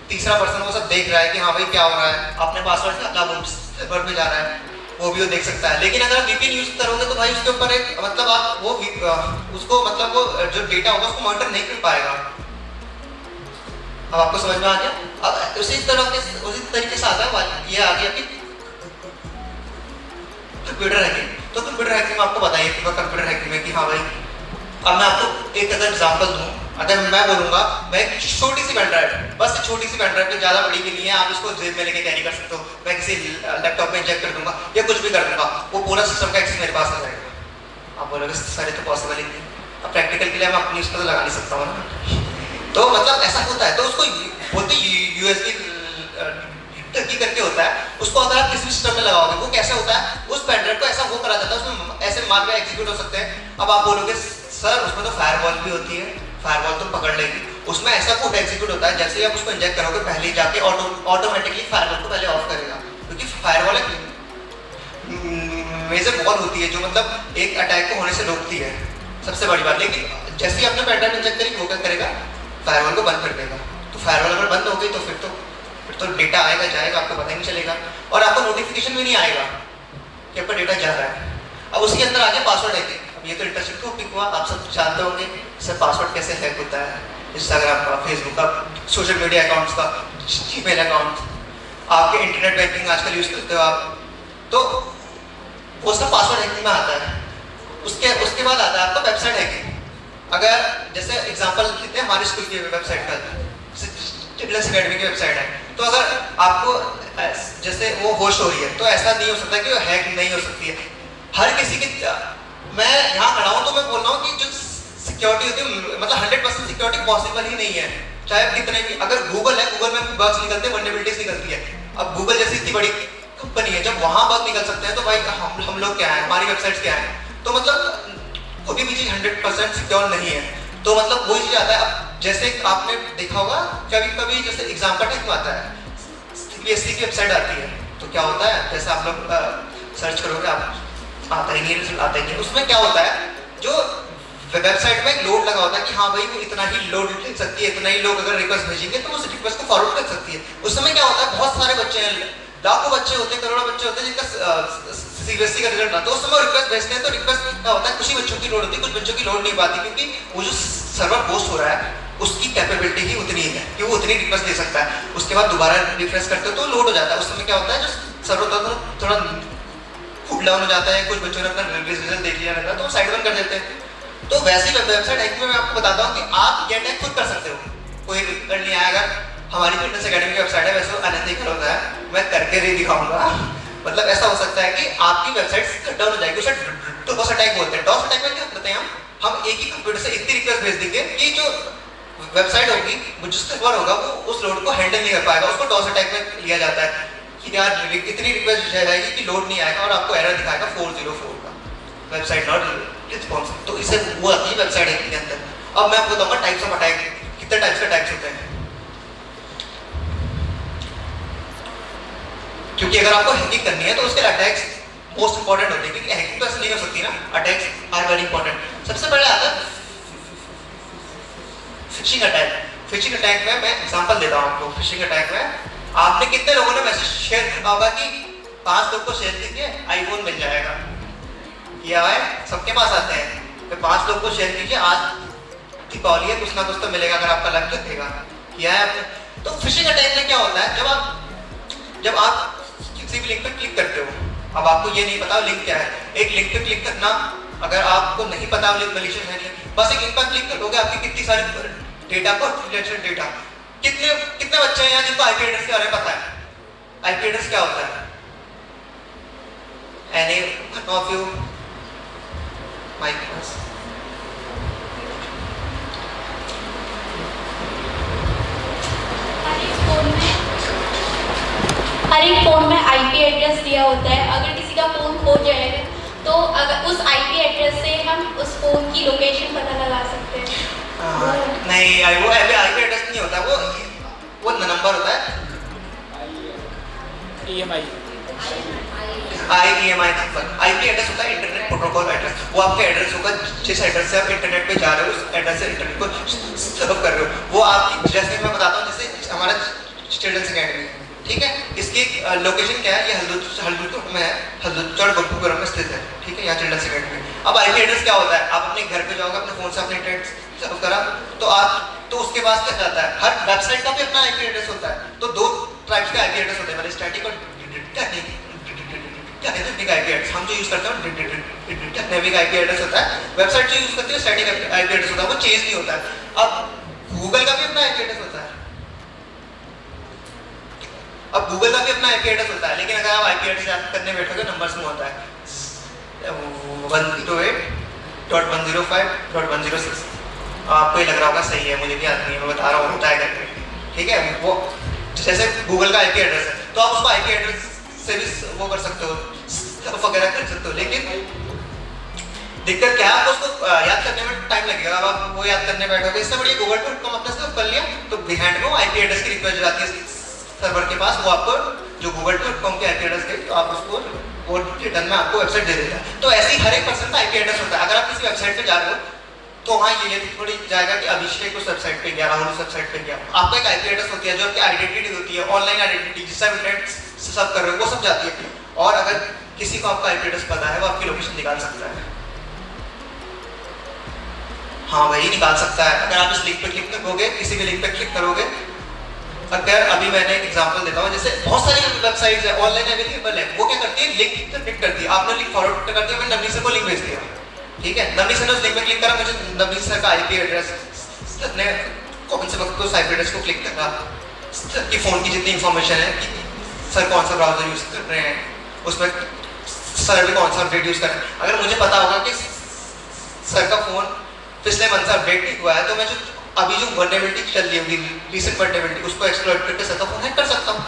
तीसरा पर्सन वो सब देख रहा है कि हाँ भाई क्या हो रहा है, आपने पासवर्ड डाला, वो सर्वर पे जा रहा है, वो भी वो देख सकता है। लेकिन अगर आप VPN यूज करोगे तो भाई उसके ऊपर एक मतलब आप वो उसको मतलब वो जो डेटा होगा उसको मॉनिटर नहीं कर पाएगा। अब आपको समझ में आ गया। अब उसी तरीके से आता है ये आ गया कि कंप्यूटर हैकिंग। तो कंप्यूटर हैकिंग में आपको बताइए कंप्यूटर हैकिंग में कि हाँ भाई, अब मैं आपको एक अगर एग्जांपल दूं, अगर मैं बोलूंगा मैं एक छोटी सी पेन ड्राइव, बस छोटी सी पेन ड्राइव पे ज़्यादा बड़ी भी नहीं है, आप इसको जेब में लेके कैरी कर सकते हो, मैं किसी लैपटॉप में इंजेक्ट कर दूंगा या कुछ भी कर दूंगा, वो पूरा सिस्टम का एक्सेस मेरे पास आ जाएगा। आप बोलोगे सर ये तो पॉसिबल ही नहीं है, अब प्रैक्टिकल के लिए मैं अपनी उसको तो लगा नहीं सकता हूँ ना। तो मतलब ऐसा होता है, तो उसको बोलते USB टर्की करके होता है, उसको अगर आप किसी सिस्टम में लगाओगे वो कैसे होता है, उस पेन ड्राइव को ऐसा वो करा जाता है, उसमें ऐसे मालवेयर एग्जीक्यूट हो सकते हैं। अब आप बोलोगे सर उसमें तो फायरवॉल भी होती है, फायरवॉल तो पकड़ लेगी, उसमें ऐसा कोड एग्जीक्यूट होता है, जैसे ही आप उसको इंजेक्ट करोगे पहले ही जाके ऑटोमेटिकली फायरवॉल को पहले ऑफ करेगा, क्योंकि फायरवॉल एक मेजर वॉल होती है जो मतलब एक अटैक को होने से रोकती है, सबसे बड़ी बात। लेकिन जैसे ही आपने पेन ड्राइव इंजेक्ट करेगी वो क्या करेगा, फायरवॉल को बंद कर देगा। तो फायरवॉल अगर बंद हो गई तो फिर तो डेटा आएगा जाएगा, आपको पता ही नहीं चलेगा, और आपको नोटिफिकेशन भी नहीं आएगा कि आपका डेटा जा रहा है। अब उसके अंदर आ गया पासवर्ड हैकिंग। अब ये तो इंटरेस्टिंग टॉपिक हुआ, आप सब जानते होंगे सर पासवर्ड कैसे हैक होता है, इंस्टाग्राम का, फेसबुक का, सोशल मीडिया अकाउंट्स का, जीमेल अकाउंट, आपके इंटरनेट बैंकिंग आजकल यूज करते हो आप, तो वो सब पासवर्ड हैकिंग में आता है। उसके बाद आता है आपका वेबसाइट हैकिंग। अगर जैसे एग्जांपल लेते हैं हमारे स्कूल की वेबसाइट का, चिल्ड्रंस एकेडमी की वेबसाइट है, तो अगर आपको जैसे वो होस्ट हो रही है तो ऐसा नहीं हो सकता कि वो हैक नहीं हो सकती है। हर किसी की मैं यहाँ खड़ा हूँ तो मैं बोल रहा हूँ कि जो सिक्योरिटी होती है मतलब 100% सिक्योरिटी पॉसिबल ही नहीं है, चाहे कितने भी, अगर गूगल है, गूगल में बग्स निकलते हैं, वल्नरेबिलिटीज निकलती है। अब गूगल जैसी इतनी बड़ी कंपनी है, जब वहाँ बग निकल सकते हैं तो भाई हम लोग क्या है, हमारी वेबसाइट्स क्या है, तो मतलब कोई भी चीज़ 100% सिक्योर नहीं है। तो मतलब वही चीज़ आता है। अब जैसे आपने देखा होगा कभी कभी जैसे एग्जाम का टाइम आता है, CBSE की वेबसाइट आती है, तो क्या होता है, जैसे आप लोग सर्च करोगे आप आता ही नहीं, रिजल्ट आता ही नहीं, उसमें क्या होता है, जो वेबसाइट में लोड लगा होता है कि हाँ भाई वो इतना ही लोड ले सकती है, इतना ही लोग अगर रिक्वेस्ट भेजेंगे तो उस रिक्वेस्ट को फॉरवर्ड कर सकती है। उस समय क्या होता है, बहुत सारे बच्चे हैं, लाखों बच्चे होते हैं, करोड़ों बच्चे होते हैं जिनका CBSE का रिजल्ट आता है, उस समय रिक्वेस्ट भेजते हैं, तो रिक्वेस्ट क्या होता है, कुछ ही बच्चों की लोड होती है, कुछ बच्चों की लोड नहीं पाती, क्योंकि वो जो सर्वर पोस्ट हो रहा है उसकी कैपेबिलिटी ही उतनी है कि वो उतनी रिक्वेस्ट दे सकता है। उसके बाद दोबारा रिफ्रेश करते हो तो लोड हो जाता है। उस समय क्या होता है, जो सर्वर होता है थोड़ा कूल डाउन हो जाता है, कुछ बच्चों ने अपना रिजल्ट देख लिया रहता है तो वो साइड बंद कर देते हैं। तो वैसी वेबसाइट हैकिंग में मैं आपको बताता हूँ कि आप ये अटैक खुद कर सकते हो, कोई कर नहीं आएगा। हमारी फिटनेस एकेडमी की वेबसाइट है, वैसे अनएथिकल होता है, मैं करके नहीं दिखाऊंगा। मतलब ऐसा हो सकता है कि आपकी वेबसाइट शट डाउन हो जाएगी, उसे डॉस अटैक बोलते हैं। डॉस अटैक में क्या करते हैं, हम एक ही कंप्यूटर से इतनी रिक्वेस्ट भेज देंगे कि जो वेबसाइट होगी, वो जो सर्वर होगा वो उस लोड को हैंडल नहीं कर पाएगा, उसको डॉस अटैक में लिया जाता है कि यार इतनी रिक्वेस्ट जाएगी कि लोड नहीं आएगा और आपको एरर दिखाएगा 404 का, वेबसाइट नॉट रिस्पॉन्सिव। तो इसे वो आती है वेबसाइट हैकिंग के अंदर। अब मैं आपको बताऊंगा टाइप्स ऑफ अटैक, कितने टाइप्स के अटैक्स होते हैं, क्योंकि अगर आपको हैकिंग करनी है तो उसके अटैक्स मोस्ट इंपॉर्टेंट होते हैं, क्योंकि हैकिंग तो ऐसे नहीं हो सकती ना, अटैक्स आर वेरी इंपॉर्टेंट। सबसे पहले आता है फिशिंग अटैक। फिशिंग अटैक में मैं एग्जांपल देता हूं आपको। फिशिंग अटैक में आपने कितने लोगों ने मैसेज शेयर किया होगा कि 5 लोग को शेयर कीजिए आईफोन मिल जाएगा, किया है, सबके पास आते हैं। तो 5 लोग को शेयर कीजिए, आज दीपावली है, कुछ ना कुछ तो मिलेगा अगर आपका लक रखेगा, किया है आपने। तो फिशिंग अटैक में क्या होता है, जब आप किसी भी लिंक पर क्लिक करते हो, अब आपको ये नहीं पता लिंक क्या है, एक लिंक पे क्लिक करना, अगर आपको नहीं पता लिंक मैलिशियस है, बस एक लिंक पर क्लिक करोगे, आपकी कितनी सारी डेटा को डेटा, कितने बच्चे हैं यहाँ जिनको आईपी एड्रेस के बारे में पता है, आईपी एड्रेस क्या होता है? Any of you? My class. हर एक फोन में आईपी एड्रेस दिया होता है। अगर किसी का फोन खो जाएगा तो अगर उस आईपी एड्रेस से हम उस फोन की लोकेशन पता लगा सकते हैं। नहीं, वो आईपी एड्रेस नहीं होता, वो नंबर होता है, EMI IEMI number. IP address होता है इंटरनेट प्रोटोकॉल एड्रेस। वो आपका एड्रेस होगा जिस एड्रेस से आप इंटरनेट पे जा रहे हो, उस एड्रेस से इंटरनेट को सर्व कर रहे हो। वो आपकी, जैसे मैं बताता हूँ, जैसे हमारा चिल्ड्रंस अकेडमी, ठीक है, इसकी लोकेशन क्या है, ये हल्दुचड़ में है, हल्दुचड़ बख्तूपुरम में स्थित है, ठीक है, यहाँ चिल्ड्रंस अकेडमी। अब आईपी एड्रेस क्या होता है, आप अपने घर पे जाओगे, अपने फोन से अपने इंटरनेट सर्व करा तो उसके पास क्या जाता है, हर वेबसाइट का भी अपना आईपी एड्रेस होता है। तो 2 टाइप्स के आईपी एड्रेस होते हैं, स्टैटिक और डायनेमिक आईपी एड्रेस। हम जो यूज करते हैं डायनेमिक आईपी एड्रेस होता है, वेबसाइट जो यूज करती है स्टैटिक आईपी एड्रेस होता है, वो चेंज नहीं होता है। अब गूगल का भी अपना आईपी एड्रेस होता है, अब गूगल का भी अपना आईपी एड्रेस होता है, लेकिन अगर आप आईपी एड्रेस याद करने बैठोगे नंबर्स में होता है 108.105.106। आपको ये लग रहा होगा सही है, मुझे भी याद नहीं है, मैं बता रहा हूँ होता है करके, ठीक है। वो जैसे गूगल का आईपी एड्रेस है तो आप उसको आईपी एड्रेस से भी वो कर सकते हो, वगैरह कर सकते हो, लेकिन दिक्कत क्या है, आपको उसको याद करने में टाइम लगेगा। अब आप वो याद करने बैठोगे, इससे बढ़िया google.com अपने से कर लिया, तो बिहाइंड में वो आईपी एड्रेस की रिक्वेस्ट जाती है सर्वर के पास, वो आपको जो google.com के आईपी एड्रेस गई तो आप उसको वो रिटर्न में आपको वेबसाइट दे देता है। तो ऐसे ही हर एक पर्सन का आईपी एड्रेस होता है। अगर आप किसी वेबसाइट पे जा रहे हो तो वहाँ ये थोड़ी जाएगा कि अभिषेक उस वेबसाइट पे गया, राहुल उस वेबसाइट पे गया, आपको एक आईपी एड्रेस होती है जो आपकी आइडेंटिटी होती है, ऑनलाइन आइडेंटिटी, जिससे आप इंटरनेट से सब कर रहे हो वो सब जाती है। और अगर किसी को आपका आईपी एड्रेस पता है वो आपकी लोकेशन निकाल सकता है, हाँ वही निकाल सकता है। अगर आप इस लिंक पे क्लिक करोगे, किसी भी लिंक पे क्लिक करोगे, अगर अभी मैंने एक एग्जांपल देता हूँ, जैसे बहुत सारी वेबसाइट्स है ऑनलाइन अवेलेबल है, वो क्या करती है, लिंक पे क्लिक करती है, आपने लिंक फॉरवर्ड कर दिया, मैंने नवनीत सर को लिंक भेज दिया, ठीक है, नवनीत सर ने उस लिंक पे क्लिक करा, मुझे नवनीत सर का आईपी एड्रेस, ने कौन से वक्त को उस आईपी एड्रेस को क्लिक करा, सर की फ़ोन की जितनी इन्फॉर्मेशन है कि सर कौन सा ब्राउजर यूज़ कर रहे हैं, उसमें सर भी कौन सा अपडेट यूज़ कर रहे हैं, अगर मुझे पता होगा कि सर का फ़ोन पिछले मंथ से अपडेट नहीं हुआ है, तो मैं जो अभी जो वर्नेबिलिटी चल रही होगी, रीसेंट वर्नेबिलिटी, उसको एक्सप्लॉइट करके सर का फ़ोन हैक कर सकता हूँ।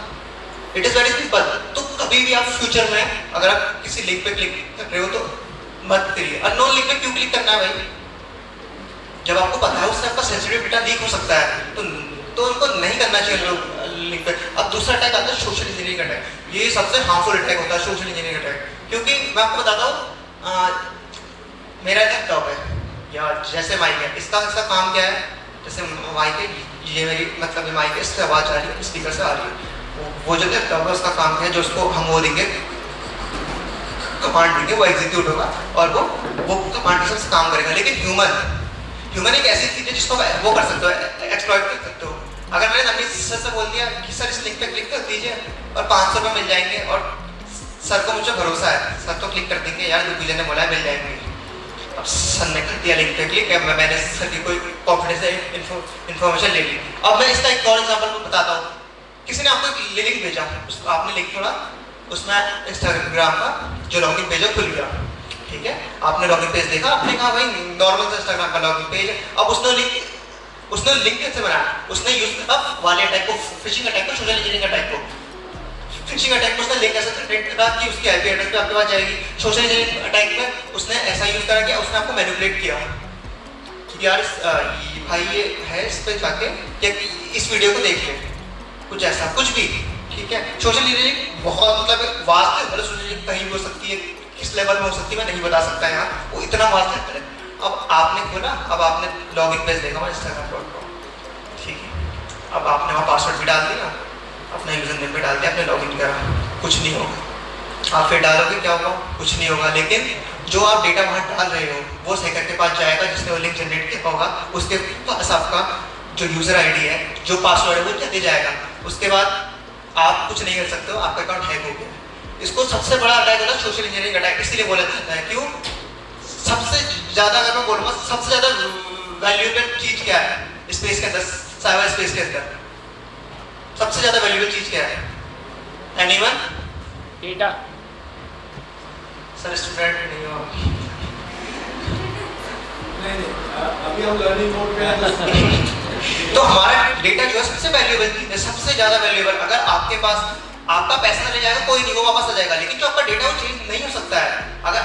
It is very simple. तो कभी भी आप फ्यूचर में अगर आप किसी लिंक पे क्लिक कर रहे हो तो मत करिए। अननोन लिंक पे क्यों क्लिक करना है भाई? जब आपको पता है उससे आपका सेंसिटिव डेटा लीक हो सकता है, तो उनको नहीं करना चाहिए लोग लिंक पे। अब दूसरा अटैक आता है सोशल इंजीनियरिंग अटैक। ये सबसे हार्मफुल अटैक होता है, सोशल इंजीनियरिंग अटैक। क्योंकि मैं आपको बताता हूँ, मेरा लैपटॉप है या जैसे माइक है, इसका काम क्या है? जैसे माइक है, ये मेरी मतलब माइक है, इससे आवाज़ आ रही है, स्पीकर से आ रही है। वो जो लैपटॉप है उसका काम है, जो उसको हम वो देंगे, कमांड देंगे, वो एग्जीक्यूट होगा और वो कमांड से काम करेगा। लेकिन ह्यूमन एक ऐसी चीज़ है जिसको वो कर सकते हो, एक्सप्लॉइट कर सकते हो। अगर मैंने नवनीत सर से बोल दिया कि सर इस लिंक पे क्लिक कर दीजिए और 500 रुपये मिल जाएंगे, और सर को मुझे भरोसा है, सर तो क्लिक कर देंगे, यार दिग्विजय ने बोला है मिल जाएंगे। अब सर ने कर दिया लिंक पे क्लिक, मैंने सर की कोई कॉन्फिडेंशियल इन्फॉर्मेशन ले ली। अब मैं इसका एक और एग्जाम्पल बताता हूँ। किसी ने आपको एक लिंक भेजा, आपने लिंक छोड़ा, उसमें इंस्टाग्राम का जो लॉगिन पेज है खुल गया, ठीक है? आपने लॉगिन पेज देखा, आपने कहा भाई नॉर्मल सा इंस्टाग्राम का लॉगिन पेज है। अब उसने लिंक कैसे बनाया? उसने यूज किया वाले अटैक को, फिशिंग अटैक को, सोशल इंजीनियरिंग अटैक को। फिशिंग अटैक में उसने लिंक ऐसा क्रिएट करा कि उसकी आईपी एड्रेस पे आपके पास जाएगी। सोशल इंजीनियरिंग अटैक में उसने ऐसा यूज करा कि उसने आपको मैनिपुलेट किया कि यार भाई ये है, इस पे जाके या इस वीडियो को देख ले, कुछ ऐसा कुछ भी, ठीक है? सोशल इंजीनियरिंग बहुत मतलब वास्ट है, मतलब सोशल इंजीनियरिंग कहीं भी हो सकती है, किस लेवल में हो सकती है मैं नहीं बता सकता यहाँ, वो इतना वास्ट है। अब आपने खोला, अब आपने लॉगिन पेज देखा हुआ instagram.com, ठीक है? अब आपने वहाँ पासवर्ड भी डाल दिया, अपना यूजर नेम भी डाल दिया, आपने लॉगिन करा, कुछ नहीं होगा। आप फिर डालोगे, क्या होगा? कुछ नहीं होगा। लेकिन जो आप डेटा वहाँ डाल रहे हो वो हैकर के पास जाएगा, जिसने वो लिंक जनरेट किया होगा, उसके पास आपका जो यूजर आईडी है, जो पासवर्ड है, वो चले जाएगा। उसके बाद आप कुछ नहीं कर सकते हो, आपका अकाउंट हैक हो गया। इसको सबसे बड़ा अटैक होता है सोशल इंजीनियरिंग अटैक, इसलिए बोला जाता है। क्यों? सबसे ज़्यादा अगर मैं बोलूँगा, सबसे ज़्यादा वैल्यूएबल चीज़ क्या है स्पेस के अंदर, साइबर स्पेस के अंदर? सबसे ज़्यादा वैल्यूएबल चीज़ क्या है? एनीवन? डेटा। सर स्टूडेंट नहीं हो अभी हम लर्निंग मोड पे हैं। तो हमारा डेटा जो है सबसे वैल्यूएबल चीज है, सबसे ज्यादा वैल्यूएबल। अगर आपके पास आपका पैसा चले जाएगा कोई नहीं, वो वापस आ जाएगा, लेकिन जो आपका डेटा वो चेंज नहीं हो सकता है। अगर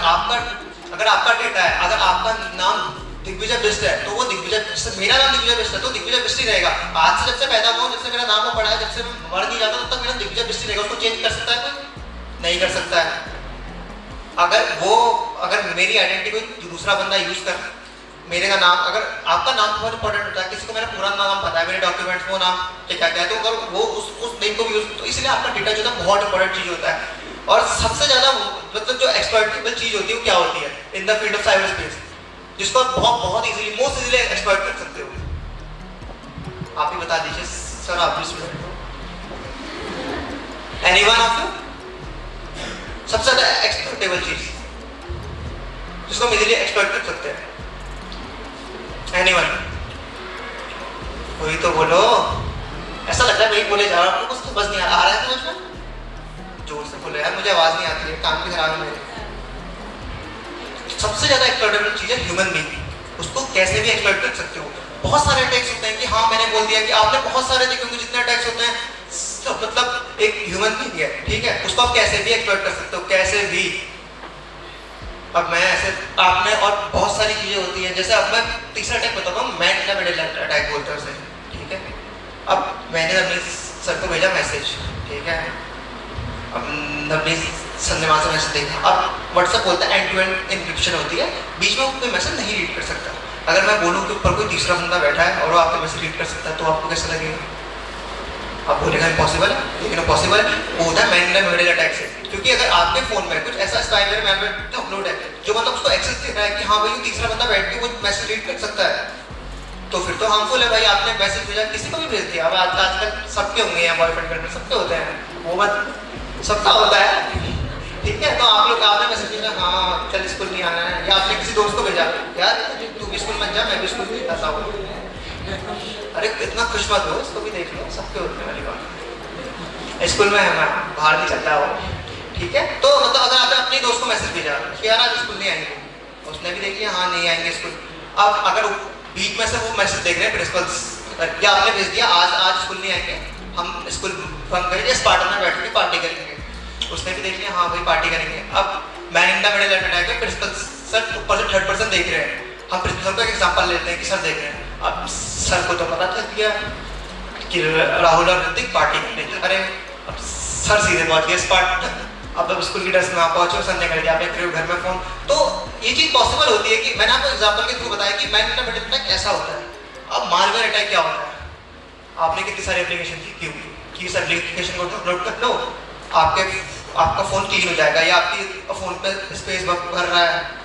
आपका डेटा है, अगर आपका नाम दिग्विजय बिष्ट है, तो वो दिग्विजय, मेरा नाम दिग्विजय बिष्ट है तो दिग्विजय बिष्ट ही रहेगा। आज से जब से पैदा हुआ, जब से मेरा नाम पड़ा है, जब से मैं मर नहीं जाता, तब तक मेरा दिग्विजय बिष्ट ही रहेगा। उसको चेंज कर सकता है कोई? नहीं कर सकता है। अगर मेरी आइडेंटिटी कोई दूसरा बंदा यूज कर, मेरे का नाम, अगर आपका नाम बहुत इंपॉर्टेंट होता है, किसी को मेरा पूरा नाम पता है, मेरे डॉक्यूमेंट्स वो नाम क्या क्या है, तो अगर वो उस नेम को भी यूज, तो इसलिए आपका डेटा जो है बहुत इंपॉर्टेंट चीज होता है। और सबसे ज्यादा मतलब जो एक्सप्लॉइटेबल चीज होती है वो क्या होती है in the field of cyber space, जिसको आप बहुत इजीली, मोस्ट इजीली एक्सप्लॉइट कर सकते हो? आप ही बता दीजिए सर, आप भी स्टूडेंट हो, एनीवन ऑफ यू? सबसे ज्यादा एक्सप्लॉइटेबल चीज जिसको हम इजीली एक्सप्लॉइट कर सकते हैं, एनीवन? कोई तो बोलो। ऐसा लगता है मैं बोले जा रहा हूँ, आपको कुछ तो बस नहीं आ रहा है समझ में? जोर से बोलो यार, मुझे आवाज नहीं आती है, काम की खराब है मेरी। सबसे ज्यादा एक्सप्लॉइटेबल चीज है ह्यूमन बीइंग, उसको कैसे भी एक्सप्लॉइट कर सकते हो। बहुत सारे अटैक्स होते हैं कि हाँ मैंने बोल दिया कि आपने बहुत सारे देखे होंगे, जितने अटैक्स होते हैं सब मतलब एक ह्यूमन बीइंग है, ठीक है? उसको आप कैसे भी एक्सप्लॉइट कर सकते हो, कैसे भी। अब मैं ऐसे आपने और बहुत सारी चीजें होती हैं, जैसे अब मैं तीसरा अटैक बताता हूँ, man in the middle attack बोलते हैं उसे, ठीक है? अब मैंने नवनीत सर को भेजा मैसेज, ठीक है? अब नवनीत सर ने वहाँ से मैसेज देखा। अब व्हाट्सएप बोलता है एंड टू एंड एन्क्रिप्शन होती है, बीच में कोई मैसेज नहीं रीड कर सकता। अगर मैं बोलूँ कि ऊपर कोई तीसरा बंदा बैठा है और वो आपके मैसेज रीड कर सकता है, तो आपको कैसा लगेगा? आप बोलेगा इम्पॉसिबल है, लेकिन पॉसिबल है। वो होता है man in the middle attack से। क्योंकि अगर आपके फोन में कुछ ऐसा स्पाईवेयर मैलवेयर अपलोड है जो मतलब उसको एक्सेस दे रहा है कि हाँ भाई तीसरा बंदा बैठ के वो मैसेज रीड कर सकता है, तो फिर तो हार्मफुल है भाई। आपने मैसेज भेजा, किसी को भी भेज दिया। अब आजकल सबके होंगे यहाँ, बॉयफ्रेंड गर्लफ्रेंड सबके होते हैं, वो मत सबका होता है, ठीक है? तो आप लोग आपने मैसेज भेजा, हाँ चल स्कूल नहीं आना है, या आपने किसी दोस्त को भेजा, यार तू भी स्कूल मत जा, मैं भी स्कूल नहीं जाता हूँ। अरे इतना खुश मत हो, इसको भी देख लो, सबके होने वाली बात। स्कूल में है, मैं बाहर नहीं चलता हो, ठीक है? तो मतलब अगर आपने अपने दोस्त को मैसेज भेजा कि यार आज स्कूल नहीं आएंगे, उसने भी देख लिया हाँ नहीं आएंगे स्कूल। अब अगर बीच में से वो मैसेज देख रहे हैं प्रिंसिपल या आपने भेज दिया आज स्कूल नहीं आएंगे, हम स्कूल बंद करेंगे, स्पार्टन में बैठ के पार्टी करेंगे, उसने भी देख लिया हाँ भाई पार्टी करेंगे। अब man in the middle attack है, प्रिंसिपल सर ऊपर से थर्ड पर्सन देख रहे हैं, हम प्रिंसिपल को एक एग्जांपल लेते हैं कि सर देख रहे हैं। अब सर को तो पता चल गया कि राहुल और ऋतिक पार्टी करने, अरे अब सर सीधे पहुंच गए स्पॉट। अब स्कूल की ड्रेस में आप पहुंचे, सर ने कर दिया, आपने घर में फोन। तो ये चीज पॉसिबल होती है कि मैंने आपको एग्जांपल के थ्रू बताया कि man in the middle attack कैसा होता है। अब मालवेयर अटैक क्या होता है, आपने कितनी सारी एप्लीकेशन की कि इस एप्लीकेशन को डाउनलोड कर लो, आपका फोन क्लीन हो जाएगा, या आपकी फोन पे स्पेस भर रहा है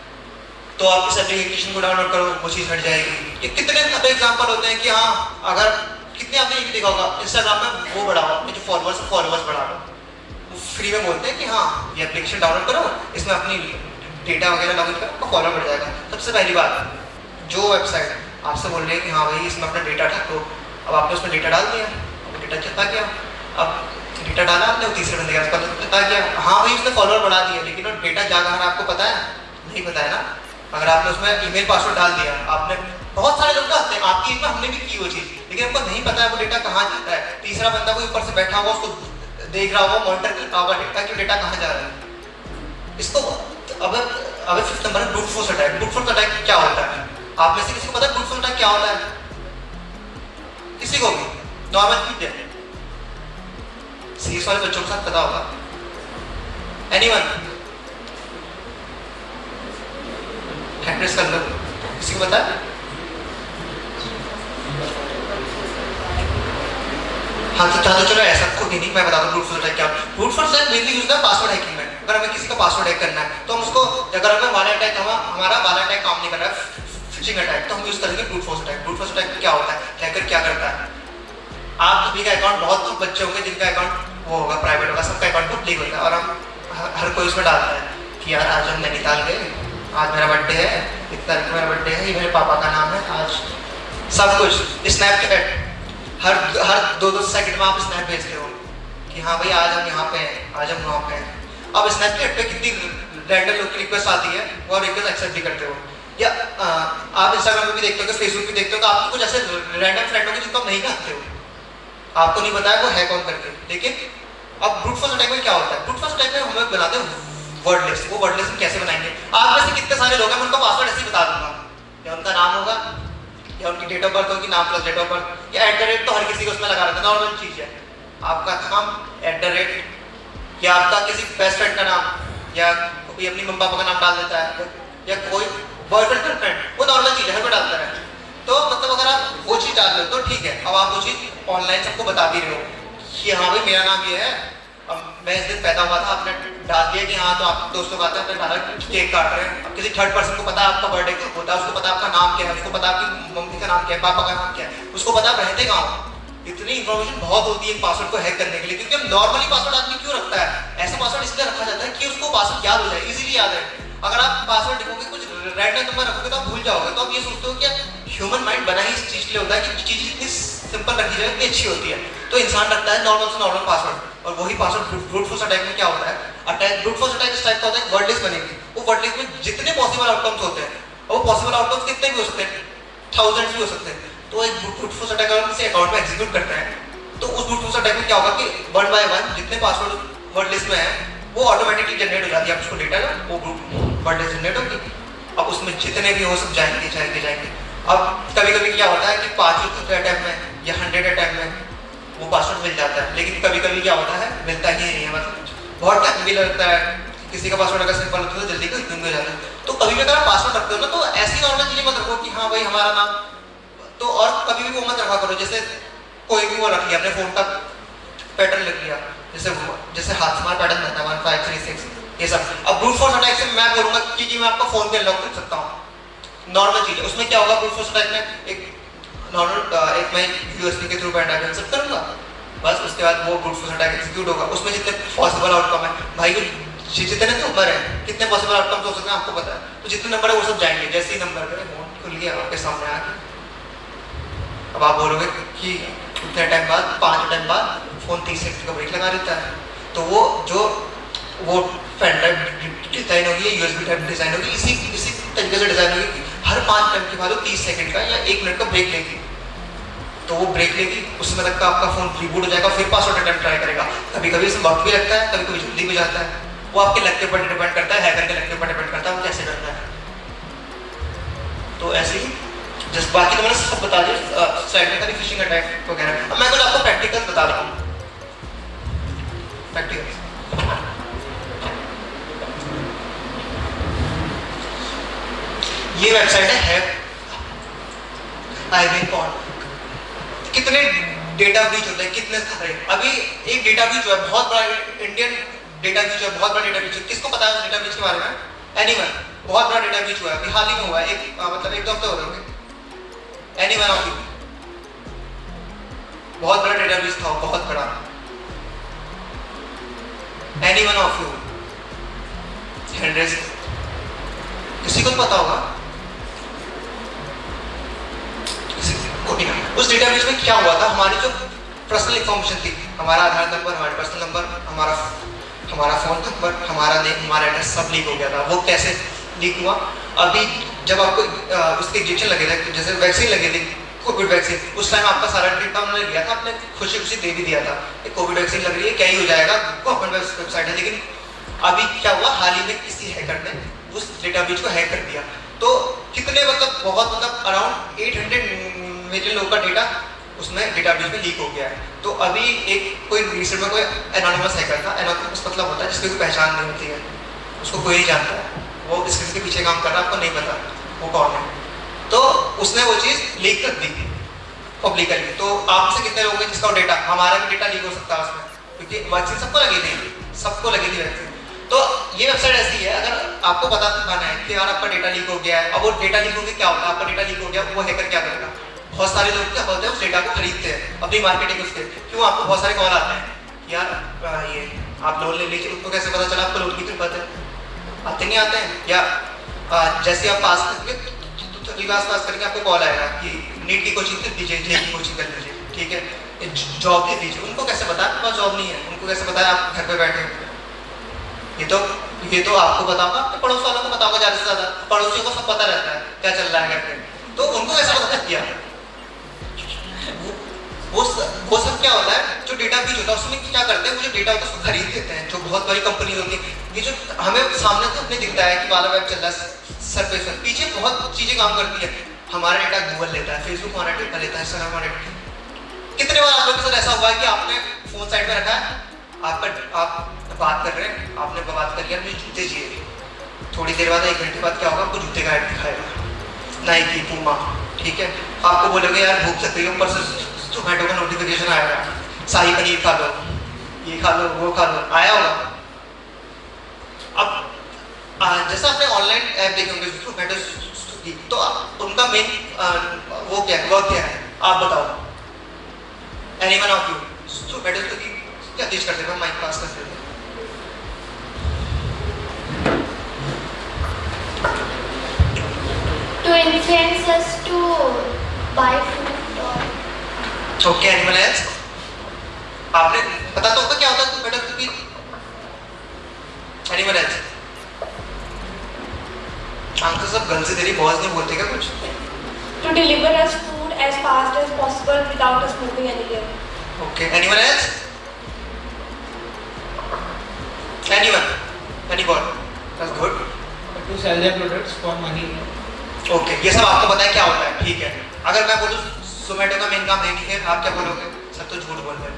तो आप इस एप्लीकेशन को डाउनलोड करो, वो चीज़ हट जाएगी। ये कितने एग्जांपल होते हैं कि हाँ अगर कितने आपने ये देखा होगा इंस्टाग्राम में वो बढ़ाओ, अपने जो फॉलोअर्स बढ़ा लो, वो फ्री में बोलते हैं कि हाँ ये एप्लीकेशन डाउनलोड करो, इसमें अपनी डेटा वगैरह लॉगिन करो, आपका फॉलो बढ़ जाएगा। सबसे पहली बात, जो वेबसाइट आपसे बोल रही है कि हाँ भाई इसमें अपना डेटा रखो, अब आपने उसमें डेटा डाल दिया, अब डेटा चलता गया, अब डेटा डाला आपने, तीसरे बंदे के पास चलता गया, हाँ भाई उसने फॉलोअर बढ़ा दिया, लेकिन वो डेटा जा कहाँ है आपको पता है? नहीं पता है ना। अगर आपने उसमें ईमेल पासवर्ड डाल दिया, आपने बहुत सारे लोग डालते हैं, आपकी एज में हमने भी की वो चीज़, लेकिन हमको नहीं पता है वो डेटा कहाँ जाता है। तीसरा बंदा कोई ऊपर से बैठा हुआ उसको देख रहा होगा, मॉनिटर करता होगा डेटा कि डेटा कहाँ जा रहा है। इसको अब फिफ्थ नंबर है brute force attack. Brute force attack क्या होता है? आप में से किसी को पता है ब्रूट फोर्स अटैक क्या होता है? किसी को भी नॉर्मल कीजिए, सीरियस वाले बच्चों के साथ पता होगा। एनीवन हैंड रेस कर लो, किसी को पता है? हाँ तो चलो ऐसा खुद ही नहीं, मैं बता दूं ब्रूट फोर्स अटैक क्या। Brute force attack mainly use होता है पासवर्ड हैकिंग में। अगर हमें किसी का पासवर्ड हैक करना है तो हम उसको, अगर हमें वाला अटैक हमारा वाला अटैक काम नहीं कर रहा है, फिशिंग अटैक, तो हम यूज करेंगे brute force attack. Brute force attack क्या होता है, हैकर क्या करता है, आप सभी का अकाउंट, बहुत बच्चे होंगे जिनका अकाउंट वो होगा प्राइवेट होगा, सबका अकाउंट पब्लिक होता है, और हम हर कोई उसमें डालता है कि यार आज हम नैनीताल गए, आज मेरा बर्थडे है, इस तारीख मेरा बर्थडे है, ये मेरे पापा का नाम है, आज सब कुछ। स्नैपचैट हर 2-2 सेकंड में आप स्नैप भेजते हो कि हाँ भाई आज हम यहाँ पे हैं, आज हम वहाँ पे हैं। अब स्नैपचैट पे कितनी रैंडम लोग की रिक्वेस्ट आती है, वो आप रिक्वेस्ट एक्सेप्ट भी करते हो। या आप इंस्टाग्राम पे भी देखते हो, फेसबुक पे देखते हो कि आपको कुछ ऐसे रैंडम फ्रेंड होंगे जिनको आप नहीं जानते हो, आपको नहीं पता है वो है कौन करके। लेकिन अब ब्रूट फोर्स अटैक में क्या होता है, ब्रूट फोर्स अटैक में हम लोग बनाते हैं वर्ड लिस्ट। वो वर्ड लिस्ट हम कैसे बनाएंगे? आप में से कितने सारे लोग हैं, मैं उनका पासवर्ड ऐसे ही बता दूंगा, या उनका नाम होगा या उनकी डेट ऑफ बर्थ होगी, नाम प्लस डेट ऑफ बर्थ, या @ तो हर किसी को उसमें लगा रहता है, नॉर्मल चीज़ है। आपका नाम @ या आपका किसी बेस्ट फ्रेंड का नाम, या कोई अपनी मम्मी पापा का नाम डाल देता है, या कोई बॉयफ्रेंड गर्लफ्रेंड, वो नॉर्मल चीज़ है, हर कोई डालता है। तो मतलब अगर आप वो चीज़ डाल रहे हो तो ठीक है। अब आप वो चीज़ ऑनलाइन सबको बता भी रहे हो कि हाँ भाई मेरा नाम ये है, अब मैं इस दिन पैदा हुआ था, आपने डाल दिया कि हाँ, तो आप दोस्तों बात है, आपने डाला केक काट रहे हैं। अब किसी थर्ड पर्सन को पता है आपका बर्थडे कब होता है, उसको पता आपका नाम क्या है, उसको पता आपकी मम्मी का नाम क्या है, पापा का नाम क्या है, उसको पता आप रहते कहाँ हो। इतनी इन्फॉर्मेशन बहुत होती है पासवर्ड को हैक करने के लिए, क्योंकि हम नॉर्मली पासवर्ड आदमी क्यों रखता है? ऐसा पासवर्ड इसलिए रखा जाता है कि उसको पासवर्ड याद हो जाए, इजीली याद है। अगर आप पासवर्ड लिखोगे, कुछ रैंडम नंबर रखोगे तो आप भूल जाओगे। तो आप ये सोचते हो कि ह्यूमन माइंड बना ही इस चीज़ के लिए होता है कि चीज़ इतनी सिंपल रखी जाए, इतनी अच्छी होती है, तो इंसान रखता है नॉर्मल से नॉर्मल पासवर्ड। और वही पासवर्ड ब्रूट फोर्स अटैक में क्या होता है, अटैक ब्रूट फोर्स अटैक इस टाइप का होता है, वर्ड लिस्ट बनेगी, वो वर्ड लिस्ट में जितने पॉसिबल आउटकम्स होते हैं, और वो पॉसिबल आउटकम्स कितने भी हो सकते हैं, थाउजेंड्स भी हो सकते हैं। तो एक ब्रूट फोर्स अटैक अगर किसी अकाउंट में एग्जीक्यूट करता है, तो उस ब्रूट फोर्स अटैक में क्या होगा कि 1 बाय 1 जितने पासवर्ड वर्ड लिस्ट में है वो ऑटोमेटिकली जनरेट हो जाती है। आप उसको डेटा वो वर्ड लिस्ट जनरेट होगी, अब उसमें जितने भी हो सब जाएंगे। अब कभी कभी क्या होता है कि 5 अटैम्प्ट में या 100 अटैम्प्ट में वो पासवर्ड मिल जाता है, लेकिन कभी कभी क्या होता है मिलता ही नहीं है, मतलब बहुत टाइम भी लगता है। किसी का पासवर्ड अगर सिंपल होता है तो जल्दी खत्म हो जाता है। तो कभी भी अगर आप पासवर्ड रखते हो ना, तो ऐसी नॉर्मल चीज़ें मत रखो कि हाँ भाई हमारा नाम, तो और कभी भी वो मत रखा करो जैसे कोई भी वो रख लिया, अपने फोन का पैटर्न लिख लिया, जैसे हाथ हमारा पैटर्न रहता है 1536 ये सब। अब ब्रूट फोर्स अटैक से मैं बोलूँगा कि मैं आपका फोन पे अनलॉक कर सकता हूँ, नॉर्मल चीज़ है। उसमें क्या होगा, ब्रूट फोर्स अटैक में एक नॉर्मल एक मैं USB के थ्रू पेन ड्राइव एक्सेप्ट करूँगा, बस उसके बाद वो ब्रूट फोर्स अटैक एग्जीक्यूट होगा। उसमें जितने पॉसिबल आउटकम है भाई, जितने नंबर है, कितने पॉसिबल आउटकम्स हो सकते हैं आपको पता है, तो जितने नंबर है वो सब जाएंगे। जैसे ही नंबर करें फोन खुल गया आपके सामने आके, अब आप बोलोगे कि उतने टाइम बाद 5 टाइम बाद फोन 30 सेकंड का ब्रेक लगा देता है, तो वो पेन ड्राइव डिज़ाइन होगी, USB टाइप डिज़ाइन होगी, इसी तरीके से डिजाइन होगी कि हर 5 मिनट के बाद वो 30 सेकंड का या 1 मिनट का ब्रेक लेगी। तो वो ब्रेक लेगी, उसमें तक का आपका फोन रिबूट हो जाएगा, फिर पासवर्ड अटेम्प्ट ट्राई करेगा। कभी कभी इसमें वक्त भी लगता है, कभी कभी जल्दी भी जाता है। वो आपके लक के ऊपर डिपेंड करता है, हैकर के लक के ऊपर डिपेंड करता है वो कैसे करता है। तो ऐसे ही जस्ट बाकी तो मैंने सब बता दिया स्लाइड में, खाली फिशिंग अटैक वगैरह। अब मैं कुछ आपको प्रैक्टिकल बता रहा हूँ। प्रैक्टिकल ये वेबसाइट है IBCon। कितने डेटा ब्रीच होते हैं, कितने अभी एक डेटा ब्रीच हुआ है बहुत बड़ा, इंडियन डेटा ब्रीच है, बहुत बड़ा डेटा ब्रीच है। किसको पता है उस डेटा ब्रीच के बारे में? एनीवन? बहुत बड़ा डेटा ब्रीच हुआ है, अभी हाल ही में हुआ है, मतलब 1-2 हफ्ते हो गए होंगे। Anyone of you? बहुत बड़ा डेटा ब्रीच था, बहुत बड़ा। Anyone of you? किसी को पता होगा? उस डेटाबेस में क्या हुआ था, हमारी जो पर्सनल इंफॉर्मेशन थी, हमारा आधार नंबर, हमारा पर्सनल नंबर, हमारा फोन नंबर, हमारा नेम, हमारा एड्रेस सब लीक हो गया था। वो कैसे लीक हुआ? अभी जब आपको उसके इंजेक्शन लगे थे, जैसे वैक्सीन लगे थे, कोविड वैक्सीन, उस टाइम आपका सारा डेटा उन्होंने लिया था, आपने खुशी खुशी दे भी दिया था कि कोविड वैक्सीन लग रही है, क्या ही हो जाएगा, गवर्नमेंट वेबसाइट है। लेकिन अभी क्या हुआ, हाल ही में किसी हैकर ने उस डेटाबेस को हैक कर दिया। तो कितने मतलब बहुत मतलब अराउंड 800 मिलियन लोगों का डेटा उसमें डेटाबेस में लीक हो गया है। तो अभी एक कोई रिसेंट में कोई एनोनिमस हैकर था, एनोनिमस मतलब होता है जिसकी कोई पहचान नहीं होती है, उसको कोई नहीं जानता है, वो इसके पीछे काम कर रहा है, आपको नहीं पता वो कौन है। तो उसने वो चीज़ लीक कर दी पब्लिकली। तो आपसे कितने लोग हैं जिसका डेटा, हमारा भी डेटा लीक हो सकता है उसमें, क्योंकि वैक्सीन सबको लगी थी, सबको लगी थी वैक्सीन। तो ये वेबसाइट ऐसी है, अगर आपको पता पाना है कि यार आपका डेटा लीक हो गया है, अब वो डेटा लीक हो गया क्या होता है, आपका डेटा लीक हो गया, वो हैकर क्या करेगा? बहुत सारे लोग क्या होते हैं उस डेटा को खरीदते हैं अपनी मार्केटिंग उसके। क्यों? आपको बहुत सारे कॉल आते हैं यार ये आप लोन ले लीजिए। उनको कैसे पता चला आपको लोन की जरूरत है? आते नहीं आते हैं, या जैसे आप पास करेंगे पास करके आपको कॉल आएगा कि नीट की कोचिंग कर दीजिए, जेई की कोचिंग कर लीजिए, ठीक है, जॉब दे दीजिए। उनको कैसे पता है आपके पास जॉब नहीं है? उनको कैसे पता है आप घर पे बैठे हैं? ये तो आपको पता होगा, आपके पड़ोस वालों को पता होगा, ज़्यादा से ज़्यादा पड़ोसियों को सब पता रहता है क्या चल रहा है घर पे। तो उनको कैसे पता किया? वो सब क्या होता है, जो डेटा ब्रीच होता है उसमें क्या करते हैं, वो जो डेटा होता है उसको खरीद लेते हैं, जो बहुत बड़ी कंपनी होती है। ये जो हमें सामने तो अपने दिखता है कि वाला वेब चल रहा है सरफेस पर, पीछे बहुत चीज़ें काम करती है। हमारा डेटा गूगल लेता है, फेसबुक हमारा डेटा लेता है, इंस्टाग्राम हमारा डेटा। कितने बार आप लोगों के साथ ऐसा हुआ है कि आपने फोन साइड में रखा है, आप बात कर रहे हैं, आपने बात करी है, मुझे जूते चाहिए, थोड़ी देर बाद 1 घंटे बाद क्या होगा, आपको जूते का ऐड दिखाएगा, नाइकी, पूमा, ठीक है। आपको बोलोगे यार भूख लग रही है, ऊपर से जोमेटो का नोटिफिकेशन आएगा, शाही पनीर खा लो, ये खा लो, वो खा लो, आया होगा। अब जैसा आपने ऑनलाइन ऐप देखे होंगे जोमेटो की, तो उनका मेन वो क्या है, वर्क क्या है, आप बताओ। Anyone of you? जोमेटो की क्या चीज करते हैं, माइक पास करते हैं। To influence us to buy food or okay, animal else? आपने पता तो होगा क्या होता है जोमेटो की? Animal else? आंसर सब गल से तेरी बॉस नहीं बोलते क्या कुछ? To deliver us food as fast as possible without us moving anywhere. Okay, animal else? Anyone? Anyone? That's good. To sell their products for money. Okay, ये सब आपको पता है क्या होता है, ठीक है। अगर मैं बोलूँ जोमेटो का मेन काम नहीं है, आप क्या बोलोगे? सब तो झूठ बोल रहे हैं।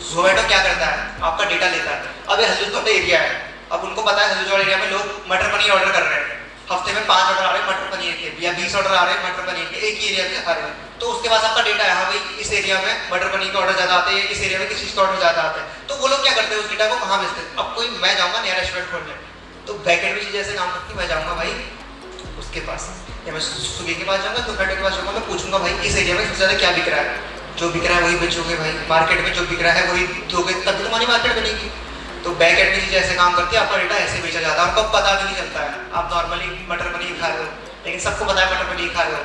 जोमेटो क्या करता है, आपका डेटा लेता है। अब ये हल्दूर एरिया है, अब उनको पता है हल्दूर एरिया में लोग मटर पनीर ऑर्डर कर रहे हैं, हफ्ते में 5 ऑर्डर आ रहे हैं मटर पनीर के, या 20 ऑर्डर आ रहे हैं मटर पनीर के, एक ही एरिया में आ रहे हैं। तो उसके पास आपका डेटा है, हाँ भाई इस एरिया में मटर पनीर के ऑर्डर ज़्यादा आते हैं, इस एरिया में किस चीज़ का ऑर्डर ज़्यादा आता है। तो वो लोग क्या करते हैं, उस डेटा को कहाँ भेजते हैं? अब कोई मैं जाऊँगा नया रेस्टोरेंट खोलने, तो बैकएंड में चीज़ ऐसे काम करती है, मैं जाऊँगा भाई उसके पास, या मैं स्विगी के पास जाऊँगा, जोमेटो के पास जाऊँगा, मैं पूछूंगा भाई इस एरिया में सबसे ज़्यादा क्या बिक रहा है, जो बिक रहा है वही बेचोगे भाई, मार्केट में जो बिक रहा है वही दोगे, तभी तुम्हारी मार्केट बनेगी। तो बैक एंड में चीज़ ऐसे काम करती है, आपका डेटा ऐसे बेचा जाता है, आपको पता भी नहीं चलता है। आप नॉर्मली मटर पनीर खा रहे हो, लेकिन सबको पता है मटर पनीर खा रहे हो।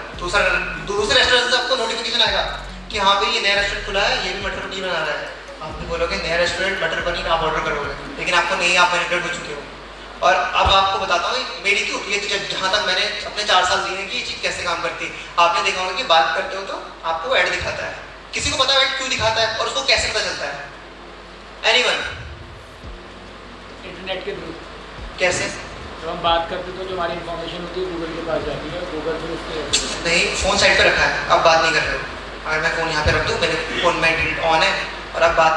दूसरे रेस्टोरेंट से आपको नोटिफिकेशन आएगा कि हाँ भाई ये नया रेस्टोरेंट खुला है, ये भी मटर पनीर बना रहा है। आप भी बोलोगे नया रेस्टोरेंट मटर पनीर, आप ऑर्डर करोगे, लेकिन आपको नहीं, आप पेनिट्रेट हो चुके हो। और अब आपको बताता हूँ मेरी क्यों ये जहाँ तक मैंने अपने 4 साल दिए हैं कि ये चीज़ कैसे काम करती है। आपने देखा होगा कि बात करते हो तो आपको ऐड दिखाता है, किसी को पता है ऐड क्यों दिखाता है और उसको कैसे पता चलता है? एनीवन? इंटरनेट के थ्रू। कैसे? जब हम बात करते तो जो हमारी इन्फॉर्मेशन होती है गूगल के पास जाती है, गूगल फिर उसके नहीं, फ़ोन साइड पे रखा है, अब बात नहीं कर रहे हो। अगर मैं फ़ोन यहाँ पे रख दूँ, मेरे फ़ोन में इंटरनेट ऑन है और अब बात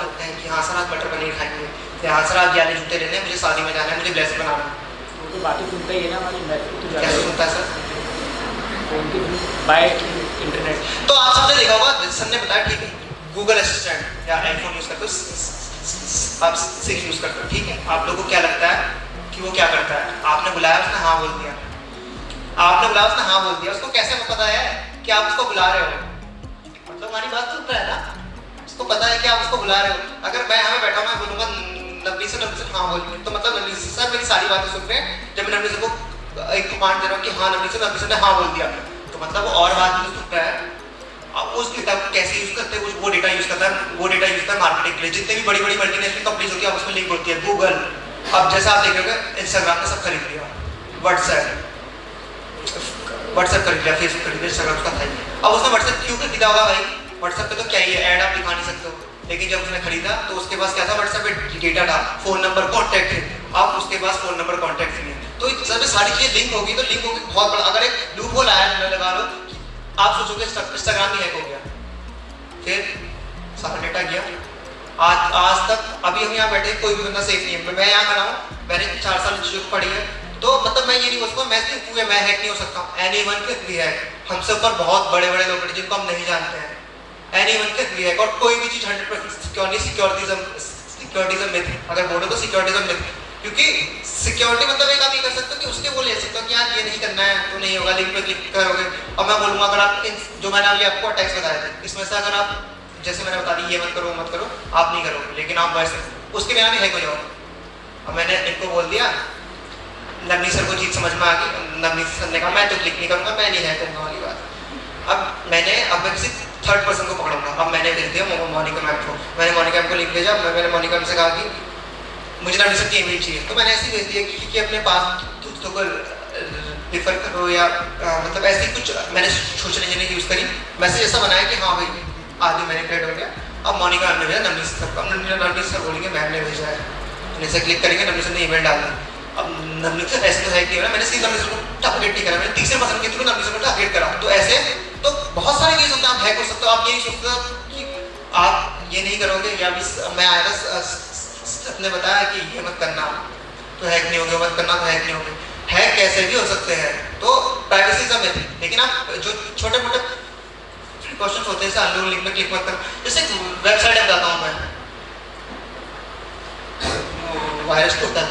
करते हैं कि हाँ सर आज मटर पनीर खाएंगे, या हाँ सर आज यानी जूते लेने हैं, मुझे शादी में जाना है, मुझे ब्लेसर बनाना है। वो तो बातें सुनता ही है ना, हमारी मैसेज तो कैसे जाता सुनता है सर? है फ़ोन के थ्रू बाय इंटरनेट। तो आप सबने देखा होगा, सर ने बताया ठीक है, गूगल असिस्टेंट या आईफोन यूज़ करते हो, आप सिरी यूज़ करते हो, ठीक है। आप लोगों को क्या लगता है कि वो क्या करता है? आपने बुलाया, उसने हाँ बोल दिया, आपने बुलाया, उसने हाँ बोल दिया, उसको कैसे पता है कि आप उसको बुला रहे हो? मतलब हमारी बात सुन रहा है ना, उसको पता है कि आप उसको बुला रहे हो। अगर मैं यहाँ पे बैठा मैं बोलूँगा नबी सर हाँ बोल, तो मतलब नबी सर मेरी सारी बातें सुन रहे हैं। जब मैं नबी सर को एक कमांड दे रहा हूँ कि हाँ नबी सर ने हाँ बोल दिया, तो मतलब वो और बात नहीं सुन रहा है। अब उस डेटा को कैसे यूज़ करते हैं? वो डेटा यूज़ करता है, वो डेटा यूज़ करता है मार्केटिंग के लिए। जितने भी बड़ी बड़ी मल्टीनेशनल कंपनीज होती है उसमें लिंक होती है। गूगल, अब जैसा आप देखोगे इंस्टाग्राम ने सब खरीद लिया, व्हाट्सएप खरीद लिया, फेसबुक खरीद लिया, इंस्टाग्राम उसका था ही। अब उसने व्हाट्सएप क्यों खरीदा होगा भाई? व्हाट्सएप पे तो क्या ही है, ऐड आप दिखा नहीं सकते हो। लेकिन जब उसने खरीदा तो उसके पास क्या था? व्हाट्सएप पे डेटा था, फ़ोन नंबर, कॉन्टैक्ट है। अब उसके पास फ़ोन नंबर, कॉन्टैक्ट नहीं है। तो सब सारी चीज़ें लिंक होगी, तो लिंक होगी बहुत बड़ा। अगर एक लूप होल आया लगा लो, आप सोचोगे इंस्टाग्राम ही हैक हो गया, फिर सारा डेटा गया। आज तक अभी हम यहाँ बैठे कोई भी बंदा सेफ नहीं है। मैं यहाँ खड़ा हूँ, मैंने 4 साल चीज़ों पढ़ी है, तो मतलब मैं ये नहीं बोल सकता मैं सिर्फ हुए मैं हैक नहीं हो सकता। Anyone can be hack. हमसे ऊपर बहुत बड़े बड़े लोग हैं जिनको हम नहीं जानते हैं। Anyone can be hack. और कोई भी चीज़ 100% सिक्योर नहीं। सिक्योरिटिज्म मिथ अगर बोलो तो सिक्योरिटिज्म मिथ, क्योंकि सिक्योरिटी मतलब एक आप ये कर सकते हो कि उसके वो ले सकते हो कि यार ये नहीं करना है तो नहीं होगा, लिंक पे क्लिक करोगे। अब मैं बोलूँगा अगर आप जो मैंने अभी आपको अटैक्स बताए थे, इसमें से अगर आप जैसे मैंने बता दी ये मत करो मत करो, आप नहीं करोगे, लेकिन आप वैसे उसके बिना भी हैक हो जाओगे। अब मैंने इनको बोल दिया, नवनीत सर को चीज़ समझ में आ गई, नवनीत सर ने कहा मैं तो क्लिक नहीं करूँगा, मैं नहीं हैक करूँगा वाली बात। अब मैं किसी थर्ड पर्सन को पकड़ूंगा। अब मैंने भेज दिया मोनिका मैम को, मैंने मोनिका मैम को लिंक भेजा। मैंने मोनिका मैम से कहा कि मुझे नवनीत सर की ईमेल चाहिए, तो मैंने ऐसे भेज दिया कि अपने पास दोस्तों को रिफर करो या मतलब ऐसी कुछ मैंने सोशल इंजीनियरिंग यूज़ करी। मैसेज ऐसा बनाया कि हाँ भाई आदि मैंने क्रिएट हो गया। अब मोनिका मैम ने भेजा नवनीत सर को, नवनीत सर बोलेंगे मैम ने भेजा है, जैसे क्लिक करेंगे नवनीत सर ने ईमेल डाल दी। अब नवनीत सर ऐसे तो है कि मैंने सीधे नवनीत सर को टारगेट नहीं करा, मैंने तीसरे पर्सन के थ्रू नवनीत सर को टारगेट करा। तो ऐसे तो बहुत सारे केस होते हैं, आप हैक हो सकते हो। आप ये नहीं सोचते कि आप ये नहीं करोगे या मैं आया था ने बताया कि ये मत करना तो हैक नहीं होगा, मत करना तो हैक नहीं होगा। हैक कैसे भी हो सकते हैं, तो प्राइवेसी का मिथ। लेकिन आप जो छोटे मोटे प्रिकॉशंस होते हैं, जैसे अननोन लिंक में क्लिक मत करना। जैसे वेबसाइट बताता हूँ मैं, वायरस को होता है,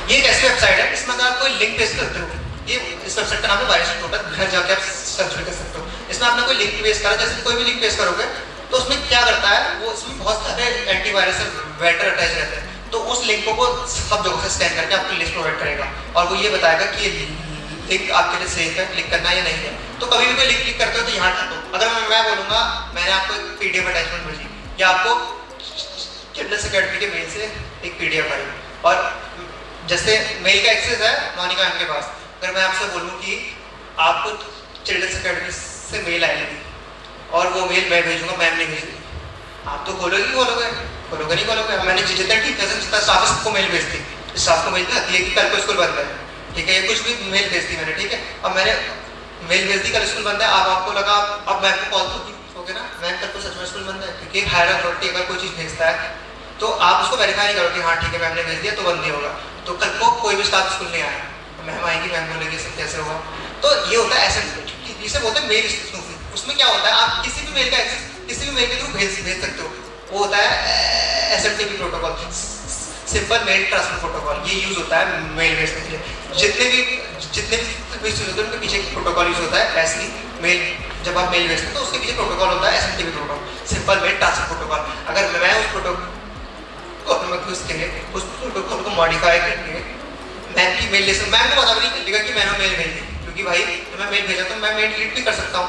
ये एक ऐसी वेबसाइट है इसमें अगर आप कोई लिंक पेस्ट करते हो, ये इस वेबसाइट का नाम है वायरस टोटल, घर जाके आप सर्च कर सकते हो। इसमें आपने कोई लिंक पेस्ट करा, जैसे कोई भी लिंक पेस्ट करोगे तो उसमें क्या करता है, वो इसमें बहुत सारे एंटीवायरस वेक्टर अटैच रहते हैं। तो उस लिंक को सब जगह से स्कैन करके आपको लिस्ट प्रोवाइड करेगा और वो ये बताएगा कि ये लिंक आपके लिए सेफ है, क्लिक करना या नहीं है। तो कभी भी कोई लिंक क्लिक करते हो तो यहाँ टाको। अगर मैं बोलूँगा मैंने आपको एक PDF अटैचमेंट भेजी या आपको चिल्ड्रंस अकेडमी के मेल से एक PDF आई और जैसे मेल का एक्सेस है मोनिका मैम के पास, अगर मैं आपसे बोलूँ कि आपको चिल्ड्रंस अकेडमी से मेल आएगी और वो मेल मैं भेजूंगा, मैम नहीं भेज रही, आप तो खोलोगे नहीं खोलोगे। मैंने जितने टीचर्स हैं जितना स्टाफ है सबको मेल भेज दी, स्टाफ को मेल आती है कि कल को स्कूल बंद है, ठीक है, ये कुछ भी मेल भेज दी मैंने, ठीक है। अब मैंने मेल भेज दी कल स्कूल बंद है, अब आपको लगा अब मैम को कॉल तो की होगे ना, मैम कल को सच में स्कूल बंद है, क्योंकि हायर अथॉरिटी अगर कोई चीज़ भेजता है तो आप उसको वेरीफाई नहीं करोगे, हाँ ठीक है मैम ने भेज दिया तो बंद नहीं होगा। तो कल को कोई भी स्टाफ स्कूल नहीं आया, मैम आएगी, मैम बोलेगी सब कैसे होगा। तो ये होता है ऐसे, इसे बोलते हैं मेल स्नूपिंग। उसमें क्या होता है, आप किसी भी मेल का एक्सेस किसी भी मेल के थ्रू भेज सकते हो। वो होता है SMTP protocol, simple mail transfer protocol. ये यूज होता है मेल भेजने के लिए। जितने भी चीज़ होते हैं उनके पीछे प्रोटोकॉल यूज होता है। ऐसी मेल जब आप मेल भेजते हैं तो उसके पीछे प्रोटोकॉल होता है SMTP protocol, simple mail transfer protocol. अगर मैं उस प्रोटोकॉल को मॉडिफाई करके मैम की मेल ले सकता, मैम को पता भी नहीं चलेगा कि मैंने मेल भेज दी, क्योंकि भाई मैं मेल भेजा तो मैं मेल डिलीट भी कर सकता हूँ,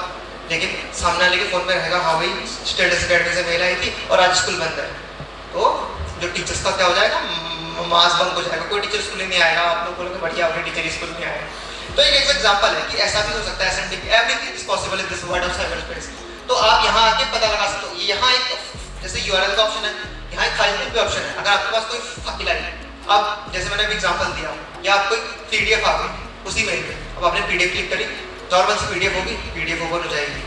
लेकिन सामने वाले के फोन में रहेगा हाँ भाई चिल्ड्रंस अकेडमी से मेल आई थी और आज स्कूल बंद है। तो जो टीचर्स का क्या हो जाएगा, मास बंक हो जाएगा, कोई टीचर स्कूल नहीं आएगा, आप लोग बोलोगे बढ़िया हो गया टीचर स्कूल नहीं आएगा। तो एक एग्जांपल है कि ऐसा भी हो सकता है, everything is possible in this world of cyber space. तो आप यहाँ आके पता लगा सकते हो। यहाँ एक जैसे URL का ऑप्शन है, यहाँ एक फाइल भी ऑप्शन है। अगर आपके पास कोई फाइल आई, अब जैसे मैंने अभी एग्जांपल दिया, या आपको PDF आ गई उसी मेल में, अब आपने PDF क्लिक करी, नॉर्मल से PDF होगी, PDF ओपन हो जाएगी,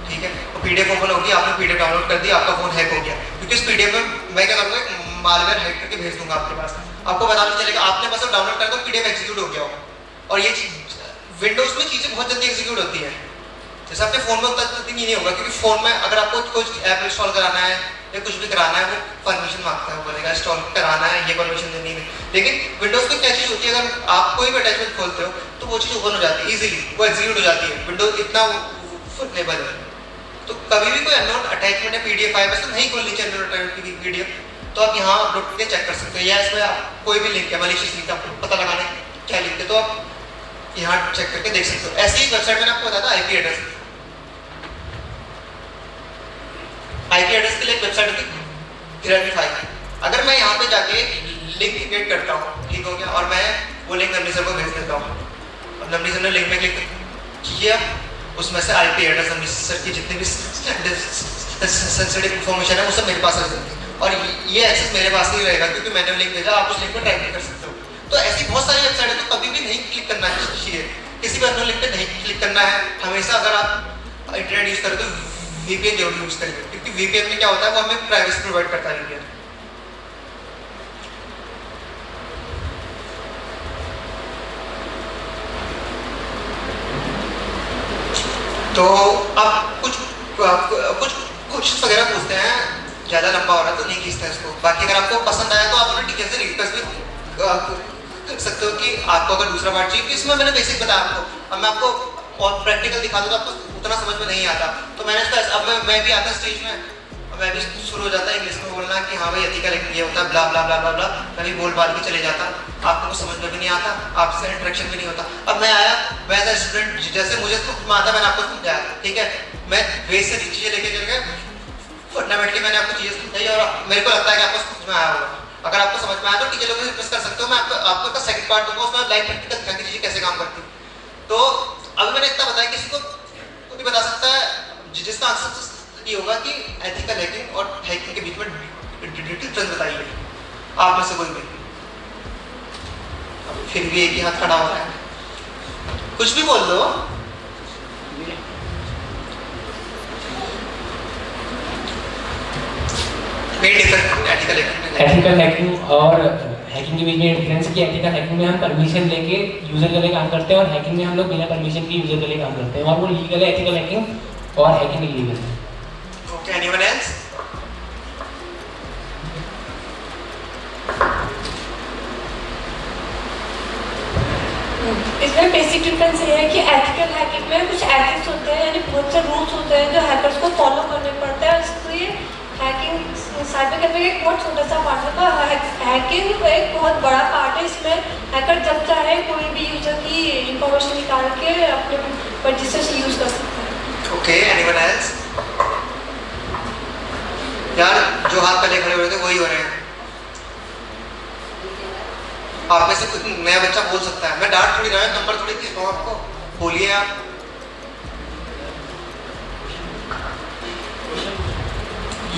ठीक है। तो PDF ओपन होगी, आपने PDF डाउनलोड कर दिया, आपका फोन हैक हो गया, क्योंकि इस PDF में मैं क्या करूँगा, मालवेयर हैक करके भेज दूंगा आपके पास, आपको पता नहीं चलेगा, आपने बस डाउनलोड कर दो, PDF एग्जीक्यूट हो गया होगा। और ये विंडोज में चीज़ें बहुत जल्दी एग्जीक्यूट होती है, जैसे आपके फोन में उतना जल्दी नहीं होगा, क्योंकि फोन में अगर आपको कुछ ऐप इंस्टॉल कराना है या कुछ भी कराना है, वो परमिशन मांगता है, वो बोलेगा इंस्टॉल कराना है, ये परमिशन देनी है। लेकिन विंडोज में क्या चीज़ होती है, अगर आप कोई भी अटैचमेंट खोलते हो तो वो चीज़ ओपन हो जाती है इजीली, वो एग्जीक्यूट हो जाती है, विंडोज इतना फुलेबल है। तो कभी भी कोई अननोन अटैचमेंट है PDF फाइल में नहीं खोलनी चाहिए, अननोन अटैचमेंट की PDF, तो आप यहाँ अपलोड करके चेक कर सकते हो, या इसमें आप कोई भी लिंक है, मलिशियस लिंक, आपको पता लगाने क्या लिंक है, तो आप यहाँ चेक करके देख सकते हो। ऐसी ही वेबसाइट मैंने आपको बताया था IP एड्रेस के लिए एक वेबसाइट होती है Verify। अगर मैं यहाँ पे जाके लिंक क्रिएट करता हूँ, ठीक हो गया, और मैं वो लिंक नमनी सर को भेज देता हूँ, और नमनी सर ने लिंक में क्लिक किया, उसमें से IP एड्रेस नमनी सर की जितनी भी सेंसिटिव इन्फॉर्मेशन है वो सब मेरे पास आ जाती है, और ये एक्सेस मेरे पास ही रहेगा, क्योंकि मैंने लिंक भेजा, आप उस लिंक को ट्रैक नहीं कर सकते हो। तो ऐसी बहुत सारी वेबसाइट है, तो कभी भी नहीं क्लिक करना चाहिए, किसी भी अननोन लिंक पे नहीं क्लिक करना है। हमेशा अगर आप इंटरनेट यूज करें तो VPN जरूर यूज करिए, क्योंकि VPN में क्या होता है, वो हमें प्राइवेसी प्रोवाइड करता है VPN। तो आप कुछ क्वेश्चन वगैरह पूछते हैं, ज़्यादा लंबा हो रहा है तो नहीं खींचते हैं इसको। बाकी अगर आपको पसंद आया तो आप अपने टीचर से रिक्वेस्ट भी कर सकते हो कि आपको अगर दूसरा पार्ट चाहिए। इसमें मैंने बेसिक बताया आपको, अब मैं आपको और प्रैक्टिकल दिखा दूँ तो आपको उतना समझ में नहीं आता, तो मैंने इसका अब मैं भी आता स्टेज में, मैं भी शुरू हो जाता है इंग्लिश में बोलना कि हाँ भाई एथिकल हैकिंग ये होता है, ब्ला ब्ला ब्ला ब्ला ब्ला, कभी बोल बाल के चले जाता, आपको कुछ समझ में भी नहीं आता, आपसे इंटरेक्शन भी नहीं होता। अब मैं आया, मैं एज स्टूडेंट जैसे मुझे समझ आता, मैंने आपको समझाया, ठीक है, मैं बेसिक चीज़ें लेके चल गया, फंडामेंटली मैंने आपको चीज़ें समझाई, और मेरे को लगता है कि आपको समझ में आया होगा। अगर आपको समझ में आया तो टीचर लोगों से रिक्वेस्ट कर सकते हो, मैं आपको सेकंड पार्ट दूंगा, उसमें लाइव प्रैक्टिकल दिखा के चीज़ें कैसे काम करती है। तो अभी मैंने इतना बताया, किसी को भी बता सकता है, जिसका आंसर ये होगा कि एथिकल हैकिंग और हैकिंग के बीच में डिफरेंस बताइए, आप में से कोई भी। फिर भी एक ही हाथ खड़ा हो रहा है, कुछ भी बोल दो। एथिकल हैकिंग और हैकिंग के बीच में डिफरेंस है कि एथिकल हैकिंग में हम परमिशन लेके यूजर के लिए काम करते हैं, और हैकिंग में हम लोग बिना परमिशन के यूजर के लिए काम करते हैं, और वो लीगल है एथिकल हैकिंग, और हैकिंग इलीगल है। Okay, anyone else? इसमें बेसिक डिफरेंस ये है कि एथिकल हैकिंग में कुछ एथिक्स होते हैं, यानी बहुत से रूल्स होते हैं जो हैकर्स को फॉलो करने पड़ते हैं। इसलिए हैकिंग साइबर कैफे का एक बहुत छोटा सा पार्ट है, तो हैकिंग एक बहुत बड़ा पार्ट है। इसमें हैकर जब चाहे कोई भी यूजर की इंफॉर्मेशन निकाल के अपने रजिस्टर से यूज कर सकते हैं। Okay, anyone else? यार जो हाथ पहले खड़े हो रहे थे वही हो रहे हैं। आप में से कोई नया बच्चा बोल सकता है, मैं डांट थोड़ी रहा है, नंबर थोड़ी देता हूँ आपको, बोलिए आप।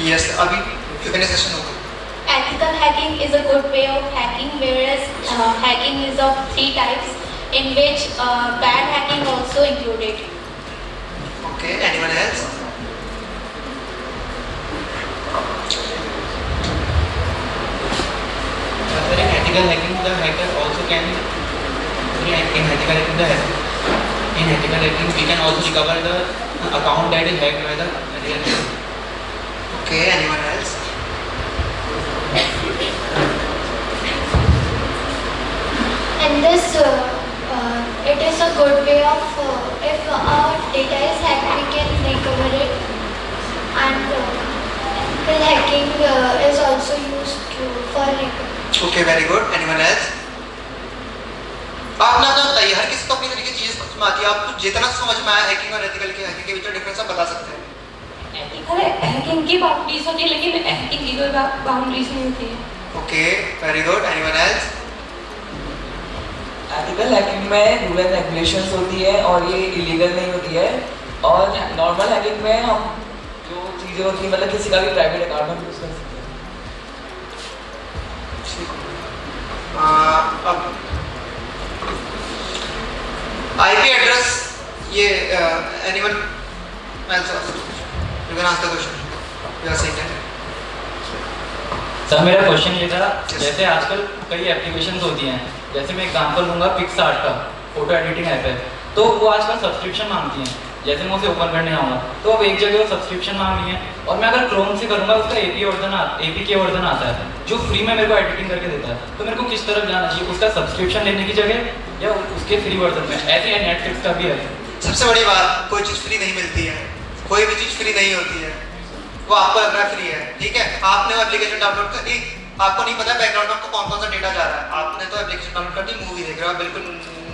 यस, अभी Q&A सेशन होगा। Ethical hacking is a good way of hacking, whereas hacking is of 3 types, in which bad hacking also included. Okay, anyone else? In ethical hacking, the hacker also can. In ethical hacking, we can also recover the account that is hacked by the real hacker. Okay, anyone else? In this, it is a good way of, if our data is hacked, we can recover it, and ethical hacking is also used for recovery. Okay, very good. Anyone else? आप ना बताइए, हर किसी को अपनी तरीके की चीजें समझ में आती है, आपको जितना समझ में आया हैकिंग और एथिकल के बीच में डिफरेंस आप बता सकते हैं। एथिकल हैकिंग की बाउंड्रीज होती है, लेकिन हैकिंग की कोई बाउंड्रीज नहीं होती है। Okay, very good. Anyone else? Ethical hacking में रूल एंड रेगुलेशंस होती है और ये इलीगल नहीं होती है। और नॉर्मल हैकिंग में हम जो चीज़ें होती हैं, मतलब किसी का भी प्राइवेट अकाउंट हम यूज़ कर सकते हैं। अब IP एड्रेस, ये anyone else? You can ask the question. You are saying that. Sir मेरा क्वेश्चन ये था, जैसे आजकल कई एप्लीकेशंस होती हैं, जैसे मैं एग्जांपल लूँगा पिक्सआर्ट का, फोटो एडिटिंग ऐप है, तो वो आजकल सब्सक्रिप्शन मांगती हैं। जैसे मैं उसे ओपन करने आऊँगा तो अब एक जगह वो सब्सक्रिप्शन मांग रही है, और मैं अगर क्रोम से करूँगा उसका APK वर्जन आता है जो फ्री में मेरे को एडिटिंग करके देता है। तो मेरे को किस तरफ जाना चाहिए, उसका सब्सक्रिप्शन लेने की जगह या उसके फ्री वर्जन में? ऐसे ही नेटफ्लिक्स का भी है। सबसे बड़ी बात, कोई चीज़ फ्री नहीं मिलती है, कोई भी चीज़ फ्री नहीं होती है। वो आपको लग रहा है फ्री है, ठीक है, आपने वो एप्लीकेशन डाउनलोड कर दी, आपको नहीं पता बैकग्राउंड में आपको कौन कौन सा डेटा जा रहा है। आपने तो एप्लीकेशन डाउनलोड कर दी, मूवी देख रहे हो, बिल्कुल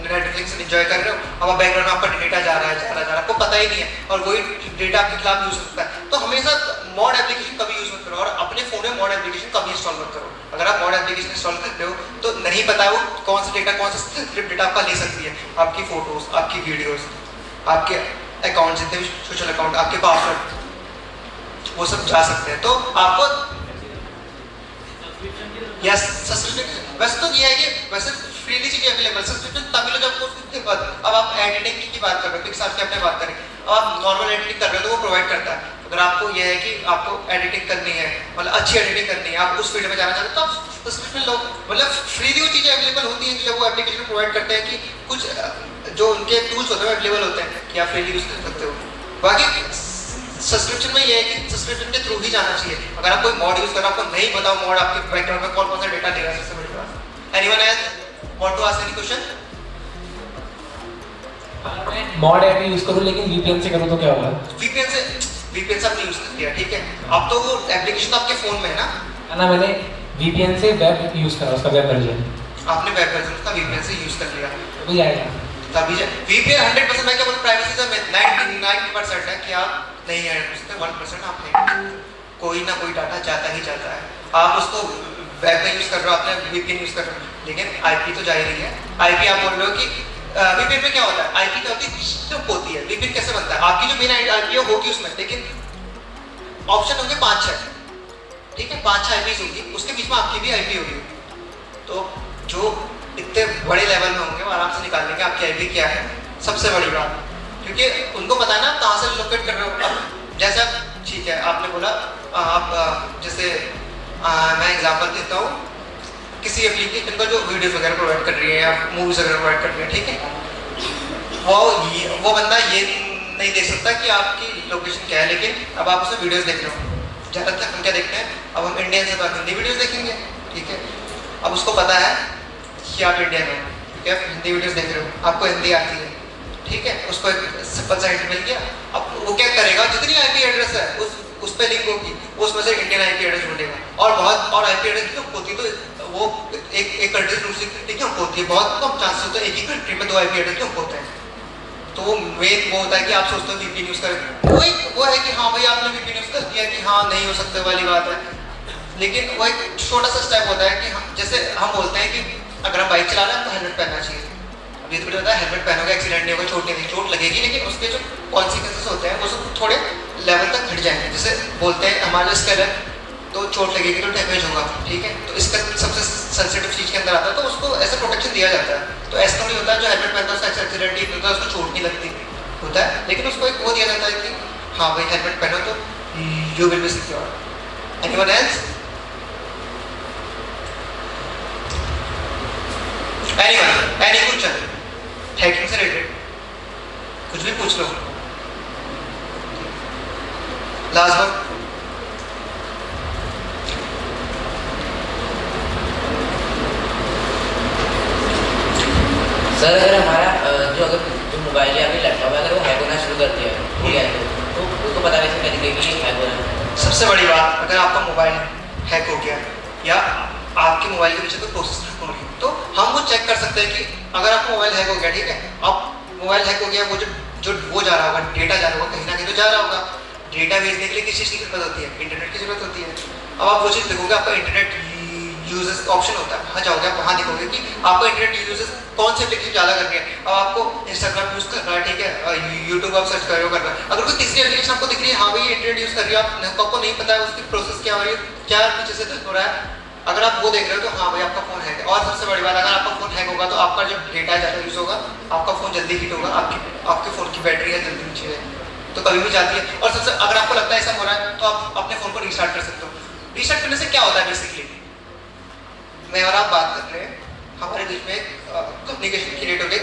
नेटफ्लिक्स एंजॉय कर रहे हो, अब बैकग्राउंड में आपका डेटा जा रहा है, आपको पता ही नहीं है, और वही डेटा आपके खिलाफ यूज हो सकता है। तो हमेशा मॉड एप्लीकेशन कभी यूज मत करो, और अपने फोन में मॉड एप्लीकेशन कभी इंस्टॉल मत करो। अगर आप मॉड एप्लीकेशन इंस्टॉल करते हो तो नहीं पता है वो कौन सा डेटा, कौन सा स्क्रिप्ट डेटा आपका ले सकती है। आपकी फोटोज, आपकी वीडियोज, आपके अकाउंट, जितने भी सोशल अकाउंट, आपके पासवर्ड, वो सब जा सकते हैं। तो आपको यस सब्सक्रिप्शन, वैसे तो ये है कि वैसे फ्रीली चीजें अवेलेबल, सब्सक्रिप्शन तभी लो जब उसके बाद। अब आप एडिटिंग की बात कर रहे हो, पिक्सआर्ट की अपने बात करें, अब आप नॉर्मल एडिटिंग कर रहे हो तो वो प्रोवाइड करता है। अगर आपको ये है कि आपको एडिटिंग करनी है, मतलब अच्छी एडिटिंग करनी है, आप उस फील्ड में जाना चाहते हो तो आप सब्सक्रिप्शन लो। मतलब फ्रीली वो चीजें अवेलेबल होती हैं जब वो एप्लीकेशन प्रोवाइड करते हैं, कि कुछ जो उनके टूल्स होते हैं अवेलेबल होते हैं कि आप फ्रीली यूज कर सकते हो। बाकी सब्सक्रिप्शन में ये है कि सब्सक्रिप्शन के थ्रू ही जाना चाहिए। अगर आप कोई मॉड यूज कर रहे हो, आपको नहीं पता मॉड आपके बैकग्राउंड में कौन कौन सा डेटा ले रहा है, सबसे बड़ी बात। Anyone else want to ask any question? Mod app use करूं लेकिन VPN से करूं तो क्या होगा? VPN से आपने यूज कर लिया, ठीक है, अब तो वो एप्लीकेशन तो आपके फोन में है ना, मैंने VPN से वेब यूज करा, उसका वेब वर्जन। आपने वेब वर्जन उसका VPN से यूज कर लिया, तो जाएगा तभी VPN 100% मैं क्या बोलूं, प्राइवेसी का 99% है कि आप नहीं है, उससे 1% आप नहीं, कोई ना कोई डाटा जाता ही जाता है। आप उसको वेब में यूज कर रहे हो, आपने VPN यूज कर रहे हो, लेकिन IP तो जा ही रही है। IP आप बोल रहे हो कि VPN में क्या होता है, IP क्या होती है, स्ट्रिप होती है। VPN कैसे बनता है, आपकी जो मेन IP होगी उसमें, लेकिन ऑप्शन होंगे 5-6, ठीक है, 5-6 IPs होंगी, उसके बीच में आपकी भी IP होगी। तो जो इतने बड़े लेवल में होंगे वो आराम से निकाल लेंगे आपकी IP क्या है, सबसे बड़ी बात, क्योंकि उनको पता है ना कहाँ से लोकेट कर रहे हो। अब जैसे ठीक है, आपने बोला आप जैसे मैं एग्जांपल देता हूँ, किसी एप्लीकेशन का जो वीडियोस वगैरह प्रोवाइड कर रही है या मूवीज वगैरह प्रोवाइड कर रही है, ठीक है, वो बंदा ये नहीं देख सकता कि आपकी लोकेशन क्या है, लेकिन अब आप उसमें वीडियोस देख रहे हो। ज़्यादातर हम क्या देखते हैं, अब हम इंडियन से तो हिंदी वीडियोस देखेंगे, ठीक है, अब उसको पता है कि आप इंडियन हो, ठीक है, हिंदी वीडियोस देख रहे हो, आपको हिंदी आती है, ठीक है, उसको एक सिंपल सा हिंट मिल गया। अब वो क्या करेगा, जितनी IP एड्रेस है उस पे लिंक होगी, उसमें से इंडियन IP एड्रेस ढूंढेगा, और बहुत और IP एड्रेस क्यों होती है, तो वो एक कंट्री से दूसरी कंट्री क्यों होती है, बहुत कम चांसेस होते हैं एक ही कंट्री में 2 IP एड्रेस क्यों होते हैं। तो वो मेन वो होता है कि आप सोचते हो VPN यूज करें, वो है कि हाँ भाई आपने VPN यूज कर दिया कि हाँ नहीं हो सकते वाली बात है, लेकिन वो एक छोटा सा स्टेप होता है कि हम जैसे हम बोलते हैं कि अगर हम बाइक चला रहे हैं तो हेलमेट पहनना चाहिए। अब ये तो पता है हेलमेट पहनोगे एक्सीडेंट नहीं होगा, चोट लगेगी, लेकिन उसके जो कॉन्सिक्वेंसेस होते हैं वो सब थोड़े लेवल तक घट जाएंगे। जैसे बोलते हैं हमारा स्केल है तो चोट लगेगी तो डैमेज होगा, ठीक है, तो इसका सबसे सेंसिटिव चीज़ के अंदर आता है, तो उसको ऐसा प्रोटेक्शन दिया जाता है। तो ऐसा नहीं होता है जो हेलमेट पहनता है उसका एक्सीडेंट नहीं होता, उसको चोट नहीं लगती होता है, लेकिन उसको एक वो दिया जाता है कि हाँ भाई हेलमेट पहनो तो you will be secure. Anyone else? Any question hacking से रिलेटेड, कुछ भी पूछ लो। लास्ट वन, सर अगर हमारा जो मोबाइल या फिर लैपटॉप है अगर वो हैक होना शुरू कर दिया है तो उसको पता कैसे करेंगे कि हैक हो रहा है? सबसे बड़ी बात, अगर आपका मोबाइल हैक हो गया या आपके मोबाइल के पीछे कोई प्रोसेस हो रही है, तो हम वो चेक कर सकते हैं कि अगर आपका मोबाइल हैक हो गया, ठीक है, अब मोबाइल हैक हो गया, वो जो वो जा रहा होगा, डेटा जा रहा होगा, कहीं ना कहीं तो जा रहा होगा। डेटा भेजने के लिए किस चीज़ की जरूरत होती है, इंटरनेट की जरूरत होती है। अब आप वो चीज़ देखोगे आपका इंटरनेट यूजर्स ऑप्शन होता है, वहाँ जाओगे आप वहाँ देखोगे कि आपको इंटरनेट यूजर्स कौन से एप्लीकेशन ज़्यादा कर रहे हैं। अब आपको इंस्टाग्राम यूज़ करना है, ठीक है, यूट्यूब आप सर्च कर रहे हो, अगर कोई तीसरी एप्लीकेशन आपको दिख रही है, हाँ भाई इंटरनेट यूज़ कर रही है, आपको नहीं पता है उसकी प्रोसेस क्या हो रही है, क्या पीछे से हो रहा है, अगर आप वो देख रहे हो तो हाँ भाई आपका फ़ोन हैक है। और सबसे बड़ी बात, अगर आपका फ़ोन हैक होगा तो आपका जो डेटा ज़्यादा यूज़ होगा, आपका फ़ोन जल्दी हीट होगा, आपके फ़ोन की बैटरी है जल्दी नीचे है, तो कभी भी जाती है। और सबसे अगर आपको लगता है ऐसा हो रहा है तो आप अपने फ़ोन को रीस्टार्ट कर सकते हो। रीस्टार्ट करने से क्या होता है, बेसिकली मैं और आप बात कर रहे हैं, हमारे बीच में कम्युनिकेशन क्रिएट हो गया,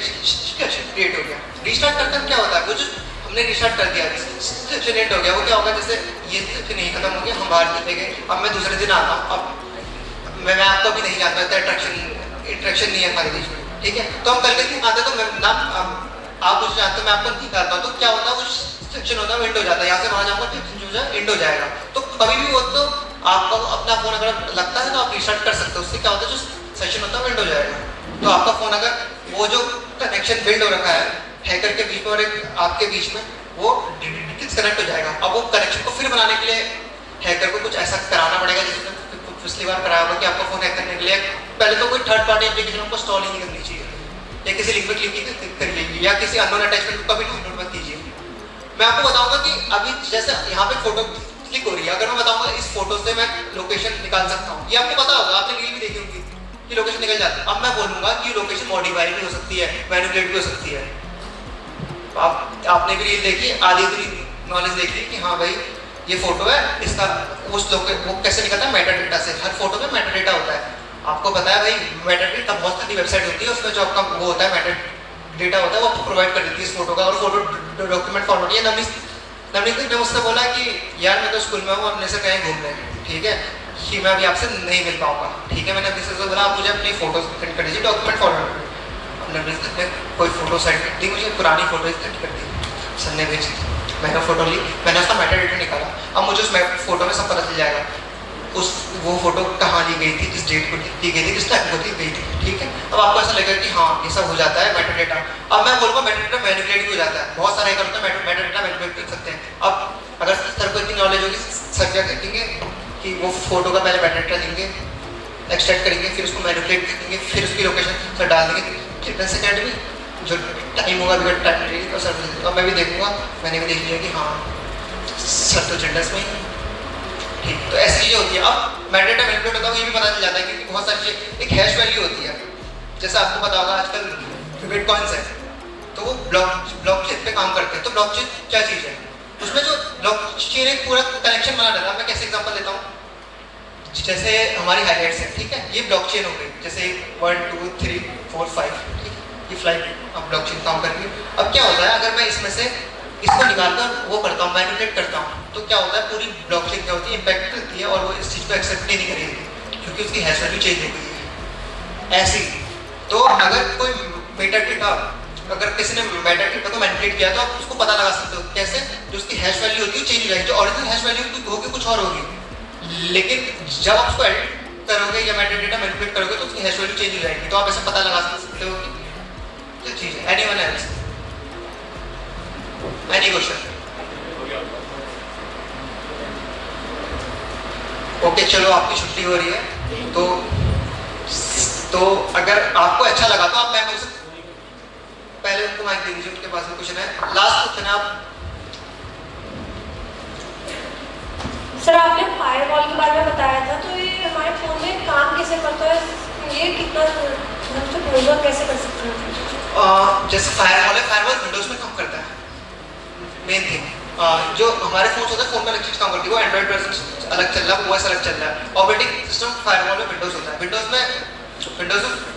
क्रिएट हो गया। रीस्टार्ट करके क्या होता है, वो जो हमने रिस्टार्ट कर दिया, जनरेट हो गया, वो क्या होगा, जैसे ये नहीं खत्म हो गया, हम बाहर चले गए, अब मैं दूसरे दिन आता हूँ, अब मैं आपको भी नहीं जानता, इंट्रैक्शन नहीं है हमारे बीच में, ठीक है। तो हम कल के दिन आते तो मैं ना आप मुझे जानते हो, मैं आपको नहीं जानता, तो क्या होता है, वो सेक्शन होता है, एंड हो जाता है, यहाँ से वहाँ जाऊँगा, जो है एंड हो जाएगा। तो कभी भी वो तो आपको अपना फ़ोन अगर लगता है तो आप रिस्टार्ट कर सकते हो, उससे क्या होता है, जो सेशन होता है एंड हो जाएगा। तो आपका फ़ोन अगर वो जो कनेक्शन बिल्ड हो रखा है हैकर के बीच में और एक आपके बीच में, वो डिस्कनेक्ट हो जाएगा। अब वो कनेक्शन को फिर बनाने के लिए हैकर को कुछ ऐसा कराना पड़ेगा जिसने पिछली बार कराया होगा कि आपका फ़ोन हैक करने के लिए पहले तो कोई थर्ड पार्टी एप्लीकेशन को इंस्टॉल ही नहीं करनी चाहिए, या किसी लिंक में क्लिक कर लीजिए, या किसी अननोन अटैचमेंट को कभी डाउनलोड मत कीजिए। मैं आपको बताऊंगा कि अभी जैसे यहाँ पे फोटो क्लिक हो रही है, अगर मैं बताऊंगा इस फोटो से मैं लोकेशन निकाल सकता हूँ, ये आपको पता होगा, आपने रील भी देखी होगी कि लोकेशन निकल जाती है। अब मैं बोलूँगा कि लोकेशन मॉडिफाई भी हो सकती है, मैनिपुलेट भी हो सकती है। आपने भी रील देखी, आधी नॉलेज देखी कि हाँ भाई ये फोटो है, इसका वो कैसे निकलता है, मेटा डेटा से। हर फोटो में मेटा डेटा होता है, आपको पता है भाई। मेटा डेटा बहुत सारी वेबसाइट होती है, उसमें जो आपका वो होता है मेटा डेटा होता है, वो आपको प्रोवाइड कर देती है इस फोटो का, और फोटो डॉक्यूमेंट फॉर्मेट है। नवनीत ने मुझसे बोला कि यार मैं तो स्कूल में हूँ, अपने से कहीं घूम रहे हैं, ठीक है, कि मैं अभी आपसे नहीं मिल पाऊंगा, ठीक है। मैंने अपने से बोला आप मुझे अपनी फोटो सेंड कर दीजिए डॉक्यूमेंट फॉर्मेट में। नवनीत ने कोई फोटो सेंड कर दी मुझे, पुरानी फोटो सेंड कर दी, सर ने भेजी, मैंने फ़ोटो ली, मैंने उसका मेटा डेटा निकाला। अब मुझे उस फोटो में सब पता चल जाएगा, वो फोटो कहाँ ली गई थी, किस डेट को ली गई थी, किस टाइम को ली गई थी, ठीक है। अब आपको ऐसा लगेगा कि हाँ ये सब हो जाता है मेटा डेटा। अब मैं बोलूँगा मेटा डेटा मैनिपुलेट भी हो जाता है, बहुत सारे करते हैं मेटा डेटा मैनिपुलेट कर सकते हैं। अब अगर सर को इतनी नॉलेज होगी, सर क्या करेंगे कि वो फोटो का पहले मेटा डेटा देंगे, एक्सट्रैक्ट करेंगे, फिर उसको मैनिपुलेट करेंगे, फिर उसकी लोकेशन सर डाल देंगे। चिल्ड्रन सेकेंड में जो टाइम होगा अभी टाइम लगेगी तो सर तो मैं भी देखूँगा, मैंने भी देख लिया कि हाँ सर तो चिल्ड्रंस में ही, ठीक। तो ऐसी चीज़ें होती है। अब मेटा डेटा मैनिपुलेट होता है, ये भी पता चल जाता है क्योंकि बहुत सारी चीज़ें, एक हैश वैल्यू होती है, जैसे आपको पता होगा आजकल बिटकॉइन्स है, तो वो ब्लॉकचेन पे काम करते हैं। तो ब्लॉकचेन क्या चीज़ है, उसमें जो ब्लॉकचेन एक पूरा कनेक्शन बना रहता है। मैं कैसे एग्जांपल देता हूँ, जैसे हमारी हाईलाइट्स है, ठीक है, ये ब्लॉकचेन हो गई, जैसे 1 2 3 4 5, ठीक है, ये फ्लाइट अब ब्लॉकचेन काम कर रही है। अब क्या होता है, अगर मैं इसमें से इसको निकालकर वो करता हूँ, मैनिपुलेट करता हूँ, तो क्या होता है, पूरी ब्लॉकचेन क्या होती है, इम्पैक्ट करती है, और वो इस चीज़ को एक्सेप्ट नहीं करेगी क्योंकि उसकी हैश वैल्यू चेंज हो गई है। ऐसी तो अगर कोई मेटा डेटा, अगर किसी ने मेटा डेटा को मैनिपुलेट किया तो आप उसको पता लगा सकते हो कैसे, जो उसकी हैश वैल्यू होती है चेंज हो जाएगी, जो ओरिजिनल हैश वैल्यू होगी कुछ और होगी, लेकिन जब आप उसको एडिट करोगे या मेटा डेटा मैनिपुलेट करोगे तो उसकी हैश वैल्यू चेंज हो जाएगी। तो आप ऐसे पता लगा सकते हो कि क्या चीज़ है। Anyone else, any question? Okay, चलो आपकी छुट्टी हो रही है, तो अगर आपको अच्छा लगा तो आप मैम से पहले उनको माइक दे दीजिए, उनके पास में क्वेश्चन है। लास्ट क्वेश्चन है आप। सर आपने फायरवॉल के बारे में बताया था, तो ये हमारे फ़ोन में काम कैसे करता है, ये कितना प्रोग्राम कैसे कर सकते हैं? जैसे फायरवॉल है, फायरवॉल विंडोज़ में काम करता है। मेन थिंग जो हमारे फोन होता है, फोन में अलग चीज़ काम करती है, वो एंड्रॉइड वर्जन अलग चल रहा है, ओएस अलग चल रहा है। ऑपरेटिंग सिस्टम फायरवॉल में विंडोज़ होता है, विंडोज़ में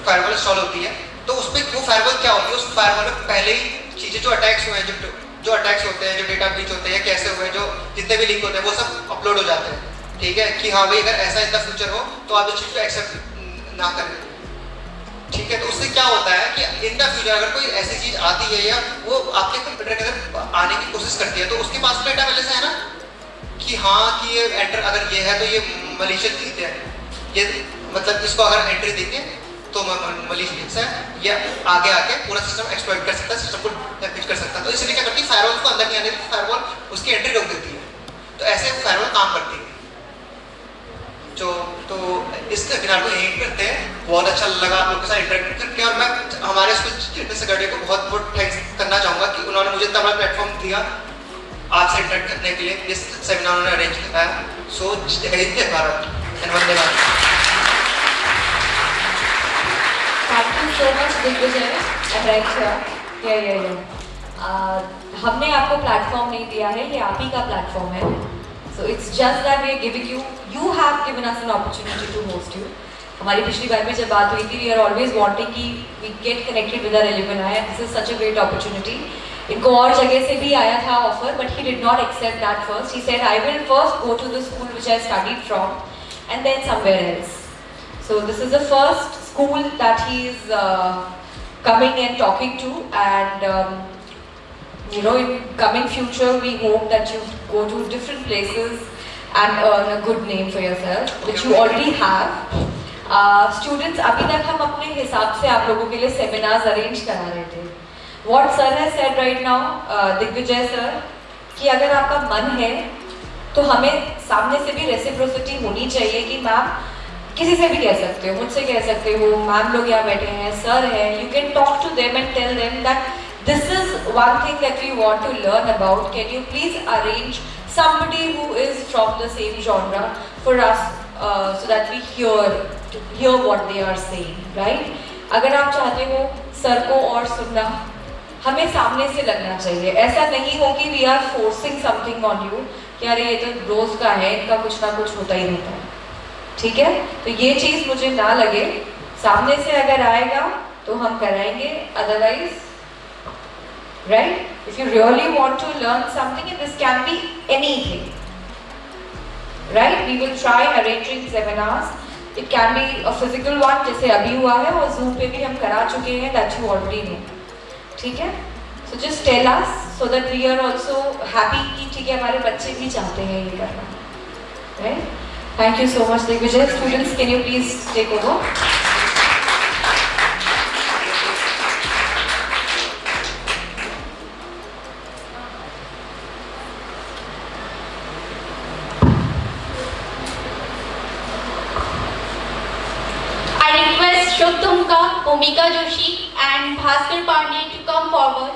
फायरवॉल इंस्टॉल होती है, तो उसमें वो फायरवॉल क्या होती है, उस फायरवॉल में पहले ही चीज़ें जो अटैक्स हुए हैं, जो अटैक्स होते हैं, जो डेटा ब्रीच होते हैं, कैसे हुए, जो जितने भी लिंक होते हैं वो सब अपलोड हो जाते हैं, ठीक है, कि हाँ भाई अगर ऐसा इतना फ्यूचर हो तो आप इस चीज़ को एक्सेप्ट ना करें, ठीक है। तो उससे क्या होता है कि इन द फ्यूचर अगर कोई ऐसी चीज़ आती है या वो आपके कंप्यूटर के अंदर आने की कोशिश करती है, तो उसके पास डेटा पहले से है ना कि हाँ कि ये एंटर अगर ये है तो ये मलिशियस चीज़ है, ये मतलब इसको अगर एंट्री देंगे तो मलिशियस है, या आगे आके पूरा सिस्टम एक्सप्लॉइट कर सकता है, सिस्टम को डैमेज कर सकता है। तो इसलिए क्या करती है, फायरवॉल को अंदर नहीं आने देती, फायरवॉल उसकी एंट्री रोक देती है। तो ऐसे फायरवॉल काम करती है। जो तो इस वेबिनार को यहीं करते हैं। बहुत अच्छा लगा आप लोगों के साथ इंटरेक्ट करके, और मैं हमारे स्कूल चिल्ड्रंस अकेडमी को बहुत बहुत थैंक्स करना चाहूँगा कि उन्होंने मुझे इतना बड़ा प्लेटफॉर्म दिया आपसे इंटरेक्ट करने के लिए। इस सेमिनार उन्होंने अरेंज कराया। सो Jai Hind, Jai Bharat and Vande Mataram. Thank you so much, Digvijay and Raksha. हमने आपको प्लेटफॉर्म नहीं दिया है, ये आप ही का प्लेटफॉर्म है. So it's just that we are giving you, you have given us an opportunity to host you. हमारी पिछली बार में जब बात हुई थी, we are always wanting कि we get connected with our alumni, and this is such a great opportunity. इनको और जगह से भी आया था offer, but he did not accept that first. He said, I will first go to the school which I studied from, and then somewhere else. So this is the first school that he is coming and talking to, and you know, in coming future, we hope that you go to different places and earn a good name for yourself, which you already have. Students, अभी तक हम अपने हिसाब से आप लोगों के लिए seminars arrange करा रहे थे. What sir has said right now, Digvijay sir, कि अगर आपका मन है, तो हमें सामने से भी reciprocity होनी चाहिए कि मैम किसी से भी कह सकते हो, मुझसे कह सकते हो, मैम लोग यहाँ बैठे हैं, सर हैं, you can talk to them and tell them that this is one thing that we want to learn about. Can you please arrange somebody who is from the same genre for us, so that we hear what they are saying, right? अगर आप चाहते हो sir को और सुनना, हमें सामने से लगना चाहिए. ऐसा नहीं हो कि we are forcing something on you कि अरे ये तो रोज का है, इनका कुछ ना कुछ होता ही रहता है. ठीक है, तो ये चीज मुझे ना लगे. सामने से अगर आएगा तो हम कराएंगे, otherwise, right? If you really want to learn something, and this can be anything, right? We will try arranging seminars. It can be a physical one, जैसे अभी हुआ है, और Zoom पे भी हम करा चुके हैं, that you already know. ठीक है? So just tell us so that we are also happy कि ठीक है, हमारे बच्चे भी चाहते हैं ये करना, right? Thank you so much, Digvijay. Students, can you please take over? I request Shubh Tumka, Bhumika Joshi and Bhaskar Pandey to come forward.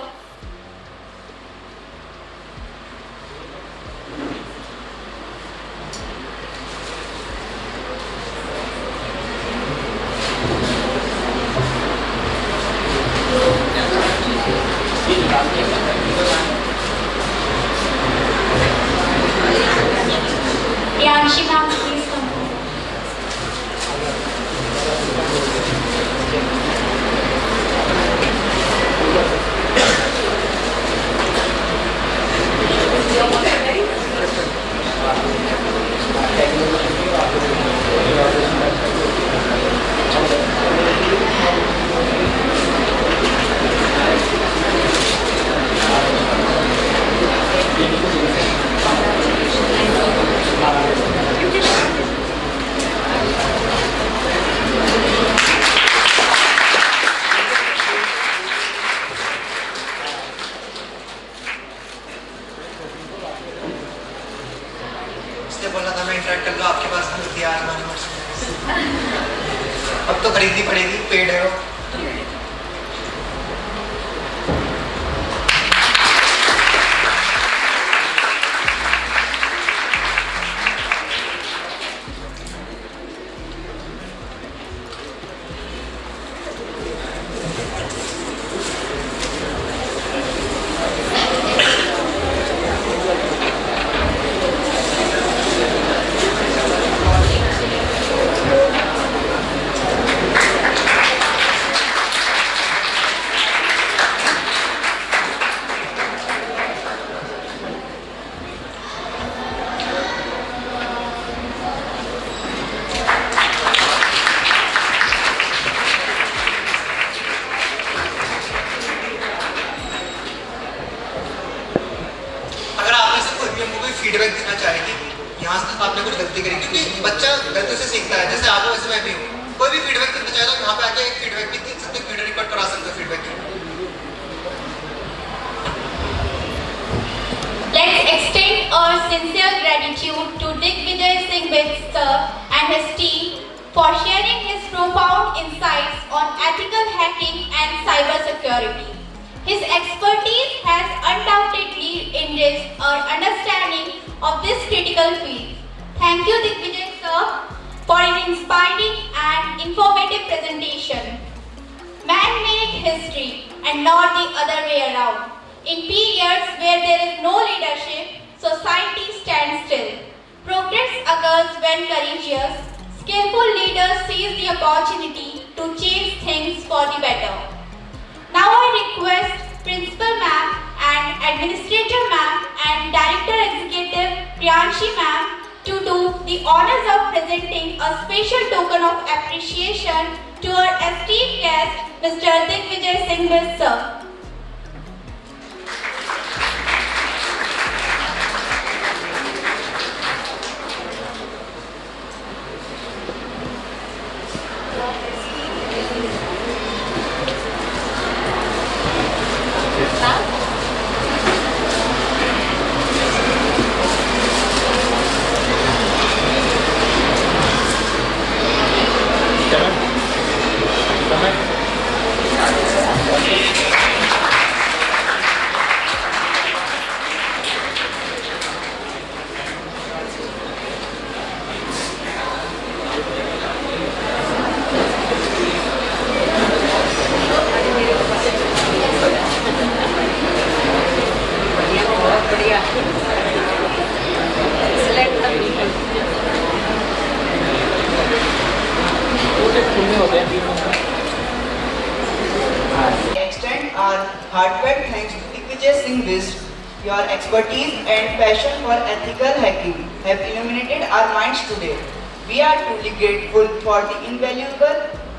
Priyanshi ma'am, please come forward. बोला था मैं इंटरेक्ट कर लूँ आपके पास तैयार अब तो खरीदनी पड़ेगी, पेड़ है वो. फीडबैक देना चाहेगी यहाँ से आपने कुछ गलती करी, क्योंकि बच्चा गलती से सीखता है. जैसे आप वैसे मैं भी हूँ, कोई भी फीडबैक देना चाहे तो यहाँ पे आके एक फीडबैक भी दे सकते, वीडियो रिकॉर्ड करा सकते feedback. Let's extend our sincere gratitude to Digvijay Singh sir and his team strong insights on ethical hacking and cybersecurity. His expertise has undoubtedly enriched our understanding of this critical field. Thank you, Digvijay sir, for an inspiring and informative presentation. Man make history and not the other way around. In periods where there is no leadership, society stands still. Progress occurs when courageous, skillful leaders seize the opportunity to change things for the better. Now I request Principal Ma'am and Administrator Ma'am and Director Executive Priyanshi Ma'am to do the honors of presenting a special token of appreciation to our esteemed guest, Mr. Digvijay Singh Vis, sir. Extend our heartfelt thanks to Digvijay Singh Vis. Your expertise and passion for ethical hacking have illuminated our minds today. We are truly grateful for the invaluable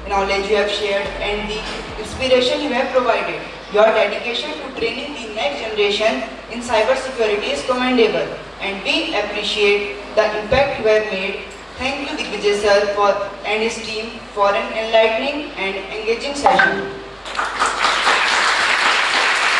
knowledge you have shared and the inspiration you have provided. Your dedication to training the next generation in cybersecurity is commendable, and we appreciate the impact you have made. Thank you, Digvijay sir, and his team for an enlightening and engaging session.